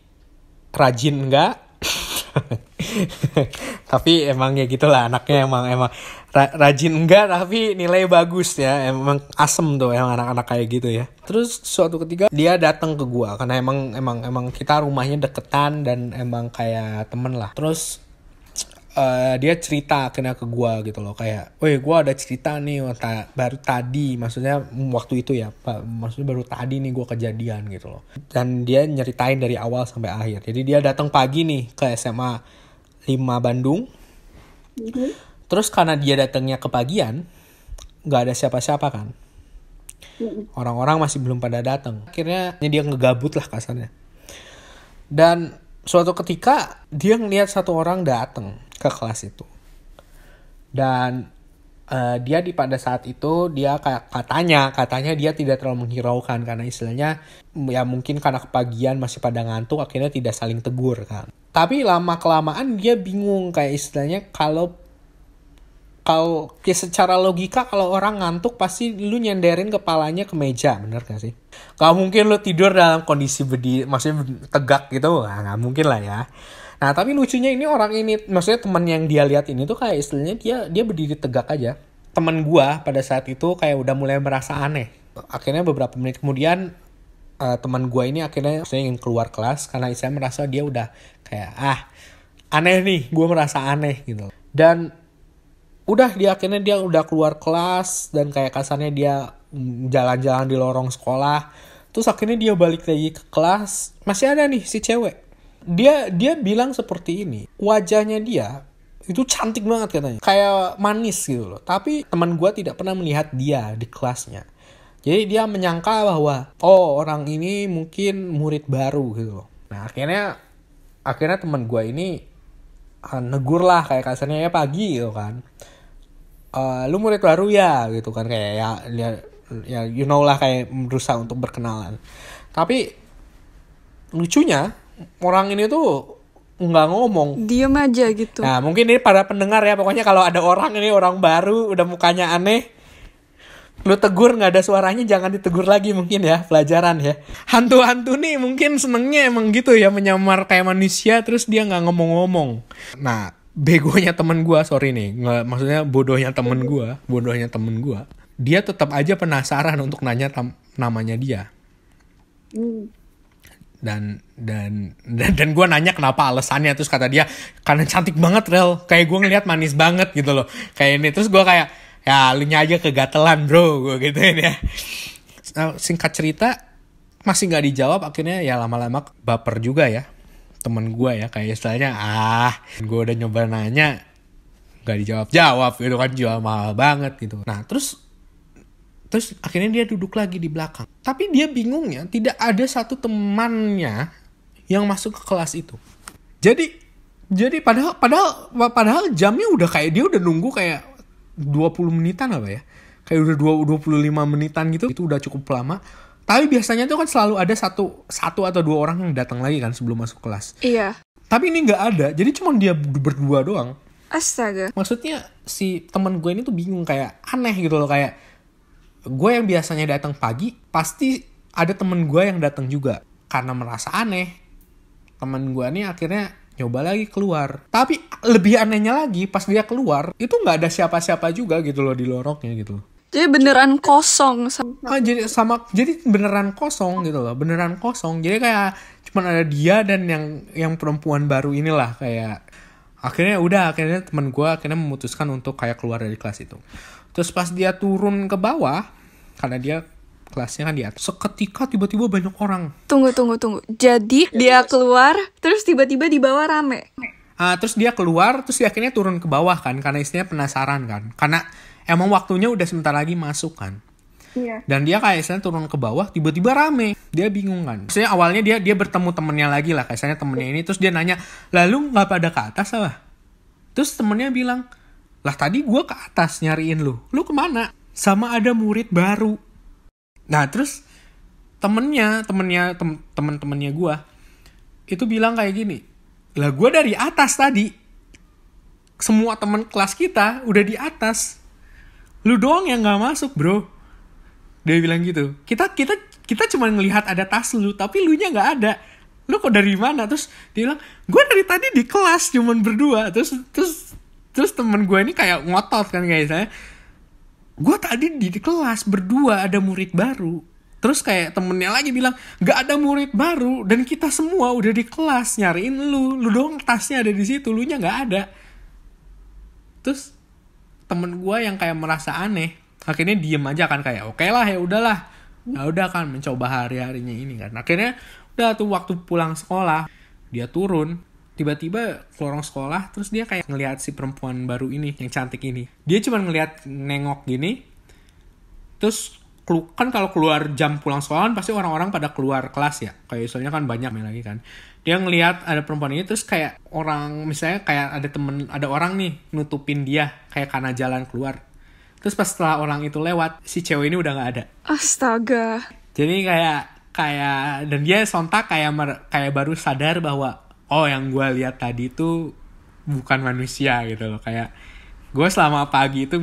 rajin enggak. Tapi emang ya gitulah anaknya, emang rajin enggak tapi nilai bagus ya, emang asem tuh emang anak-anak kayak gitu ya. Terus suatu ketika dia datang ke gua karena emang kita rumahnya deketan dan emang kayak temen lah. Terus dia cerita akhirnya ke gua gitu loh, kayak, "Woi, gua ada cerita nih baru tadi," maksudnya waktu itu ya, Pak. Maksudnya baru tadi nih gua kejadian gitu loh. Dan dia nyeritain dari awal sampai akhir. Jadi dia datang pagi nih ke SMA 5 Bandung. Terus karena dia datangnya kepagian, nggak ada siapa-siapa kan. Orang-orang masih belum pada datang. Akhirnya dia ngegabut lah kasarnya. Dan suatu ketika dia ngelihat satu orang datang ke kelas itu. Dan dia pada saat itu dia katanya dia tidak terlalu menghiraukan karena istilahnya ya mungkin karena kepagian masih pada ngantuk, akhirnya tidak saling tegur kan. Tapi lama kelamaan dia bingung, kayak istilahnya kalau secara logika kalau orang ngantuk pasti lu nyenderin kepalanya ke meja, bener gak sih? Gak mungkin lu tidur dalam kondisi maksudnya tegak gitu, gak mungkin lah ya. Nah tapi lucunya ini orang ini, maksudnya teman yang dia lihat ini tuh kayak istilahnya dia berdiri tegak aja. Teman gua pada saat itu kayak udah mulai merasa aneh. Akhirnya beberapa menit kemudian teman gua ini akhirnya maksudnya ingin keluar kelas karena saya merasa dia udah kayak aneh nih, gua merasa aneh gitu. Dan akhirnya dia udah keluar kelas dan kayak kasarnya dia jalan-jalan di lorong sekolah. Terus akhirnya dia balik lagi ke kelas, masih ada nih si cewek. Dia bilang seperti ini, wajahnya dia itu cantik banget katanya, kayak manis gitu loh. Tapi teman gue tidak pernah melihat dia di kelasnya. Jadi dia menyangka bahwa orang ini mungkin murid baru gitu loh. Nah akhirnya teman gue ini negur lah kayak kasarnya, ya pagi gitu kan. Lu murid baru ya gitu kan, kayak ya you know lah, kayak berusaha untuk berkenalan. Tapi lucunya orang ini tuh nggak ngomong, Diem aja gitu. Nah mungkin ini para pendengar ya, pokoknya kalau ada orang baru udah mukanya aneh, lu tegur nggak ada suaranya, jangan ditegur lagi mungkin ya, pelajaran ya. Hantu-hantu nih mungkin senengnya emang gitu ya, menyamar kayak manusia terus dia nggak ngomong-ngomong. Nah begonya temen gue, sorry nih, maksudnya bodohnya temen gue, dia tetap aja penasaran untuk nanya namanya dia. Dan gue nanya kenapa alasannya, terus kata dia karena cantik banget Rel, kayak gue ngeliat manis banget gitu loh kayak ini. Terus gue kayak ya lu nya aja kegatelan bro, gue gituin ya. Singkat cerita masih nggak dijawab, akhirnya ya lama-lama baper juga ya temen gue ya, kayak istilahnya gue udah nyoba nanya nggak dijawab gitu kan, jual mahal banget gitu. Nah terus akhirnya dia duduk lagi di belakang. Tapi dia bingungnya tidak ada satu temannya yang masuk ke kelas itu. Jadi padahal jamnya udah kayak dia udah nunggu kayak 20 menitan apa ya. Kayak udah 25 menitan gitu. Itu udah cukup lama. Tapi biasanya tuh kan selalu ada satu atau dua orang yang datang lagi kan sebelum masuk kelas. Iya. Tapi ini nggak ada. Jadi cuma dia berdua doang. Astaga. Maksudnya si teman gue ini tuh bingung, kayak aneh gitu loh, kayak gue yang biasanya datang pagi, pasti ada temen gue yang datang juga. Karena merasa aneh, temen gue nih akhirnya nyoba lagi keluar. Tapi lebih anehnya lagi, pas dia keluar, itu gak ada siapa-siapa juga gitu loh di lorongnya gitu. Jadi beneran kosong. Jadi beneran kosong gitu loh, beneran kosong. Jadi kayak cuma ada dia dan yang perempuan baru inilah kayak. Akhirnya temen gue akhirnya memutuskan untuk kayak keluar dari kelas itu. Terus pas dia turun ke bawah, karena dia kelasnya kan di atas, seketika tiba-tiba banyak orang. Tunggu. Jadi dia keluar, terus tiba-tiba di bawah rame. Terus dia keluar, terus dia akhirnya turun ke bawah kan, karena istilahnya penasaran kan. Karena emang waktunya udah sebentar lagi masuk kan. Iya. Dan dia kayak istilahnya turun ke bawah, tiba-tiba rame. Dia bingung kan. Maksudnya awalnya dia bertemu temennya lagi lah, kayak istilahnya temennya ini. Terus dia nanya, lalu gak pada ke atas apa? Terus temennya bilang, lah tadi gue ke atas nyariin lu kemana? Sama ada murid baru. Nah terus temennya gue itu bilang kayak gini, lah gue dari atas tadi, semua temen kelas kita udah di atas, lu doang yang nggak masuk bro. Dia bilang gitu. Kita cuma ngelihat ada tas lu, tapi lu nya nggak ada. Lu kok dari mana? Terus dia bilang, gue dari tadi di kelas cuman berdua. Terus temen gue ini kayak ngotot kan, kayak saya, gue tadi di kelas berdua, ada murid baru. Terus kayak temennya lagi bilang, gak ada murid baru dan kita semua udah di kelas nyariin lu doang tasnya ada di situ, lu nya gak ada. Terus temen gue yang kayak merasa aneh akhirnya diem aja kan, kayak oke lah, ya udah kan mencoba hari-harinya ini kan. Akhirnya udah tuh waktu pulang sekolah dia turun, tiba-tiba ke lorong sekolah, terus dia kayak ngelihat si perempuan baru ini yang cantik ini. Dia cuma nengok gini. Terus kan kalau keluar jam pulang sekolah kan pasti orang-orang pada keluar kelas ya. Kayak soalnya kan banyak lagi kan. Dia ngelihat ada perempuan ini, terus kayak orang, misalnya kayak ada orang nih nutupin dia kayak karena jalan keluar. Terus pas setelah orang itu lewat, si cewek ini udah nggak ada. Astaga. Jadi kayak dan dia sontak kayak baru sadar bahwa yang gue lihat tadi itu bukan manusia gitu loh. Kayak gue selama pagi itu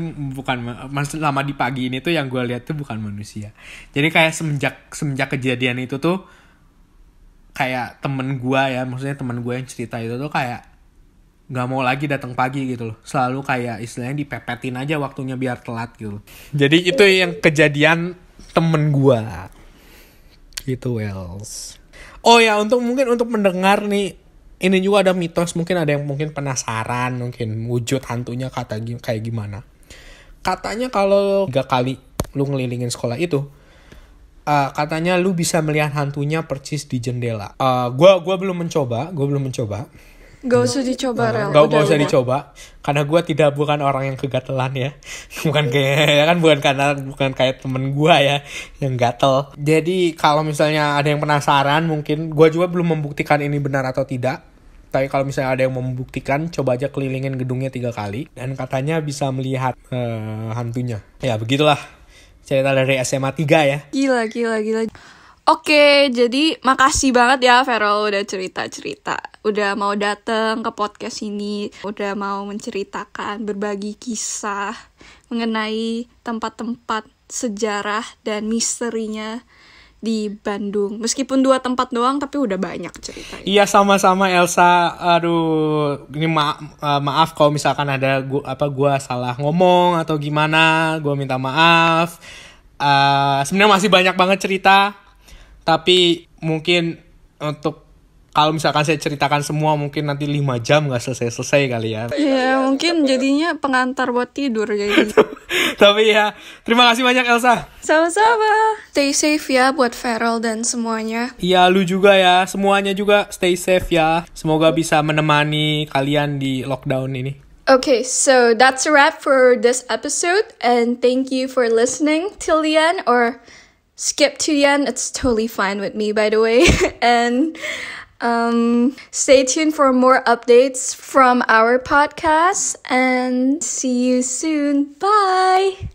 selama di pagi ini tuh yang gue lihat tuh bukan manusia. Jadi kayak semenjak kejadian itu tuh kayak temen gue yang cerita itu tuh kayak nggak mau lagi datang pagi gitu loh. Selalu kayak istilahnya dipepetin aja waktunya biar telat gitu. Jadi itu yang kejadian temen gue. Gitu Wells. Oh ya, untuk mendengar nih, ini juga ada mitos, mungkin ada yang mungkin penasaran, mungkin wujud hantunya kayak gimana. Katanya kalau 3 kali lu ngelilingin sekolah itu, Katanya lu bisa melihat hantunya persis di jendela. Gua belum mencoba. Gak usah dicoba, Rel. Gak usah dicoba, karena gue bukan orang yang kegatelan ya. bukan kayak temen gue ya yang gatel. Jadi kalau misalnya ada yang penasaran, mungkin gue juga belum membuktikan ini benar atau tidak. Tapi kalau misalnya ada yang membuktikan, coba aja kelilingin gedungnya 3 kali dan katanya bisa melihat hantunya. Ya begitulah cerita dari SMA 3 ya. Gila. Oke, jadi makasih banget ya Feral udah cerita-cerita. Udah mau dateng ke podcast ini. Udah mau menceritakan, berbagi kisah mengenai tempat-tempat sejarah dan misterinya di Bandung. Meskipun 2 tempat doang, tapi udah banyak ceritanya. Iya, sama-sama Elsa. Aduh, ini maaf kalau misalkan ada gua salah ngomong atau gimana. Gua minta maaf. Sebenarnya masih banyak banget cerita. Tapi mungkin untuk kalau misalkan saya ceritakan semua mungkin nanti 5 jam gak selesai kali ya. Ya mungkin jadinya pengantar buat tidur jadi. Tapi ya, terima kasih banyak Elsa. Sama-sama. Stay safe ya buat Feral dan semuanya. Iya, lu juga ya. Semuanya juga stay safe ya. Semoga bisa menemani kalian di lockdown ini. Okay, so that's a wrap for this episode. And thank you for listening till the end, or skip to the end. It's totally fine with me, by the way. And stay tuned for more updates from our podcast. And see you soon. Bye.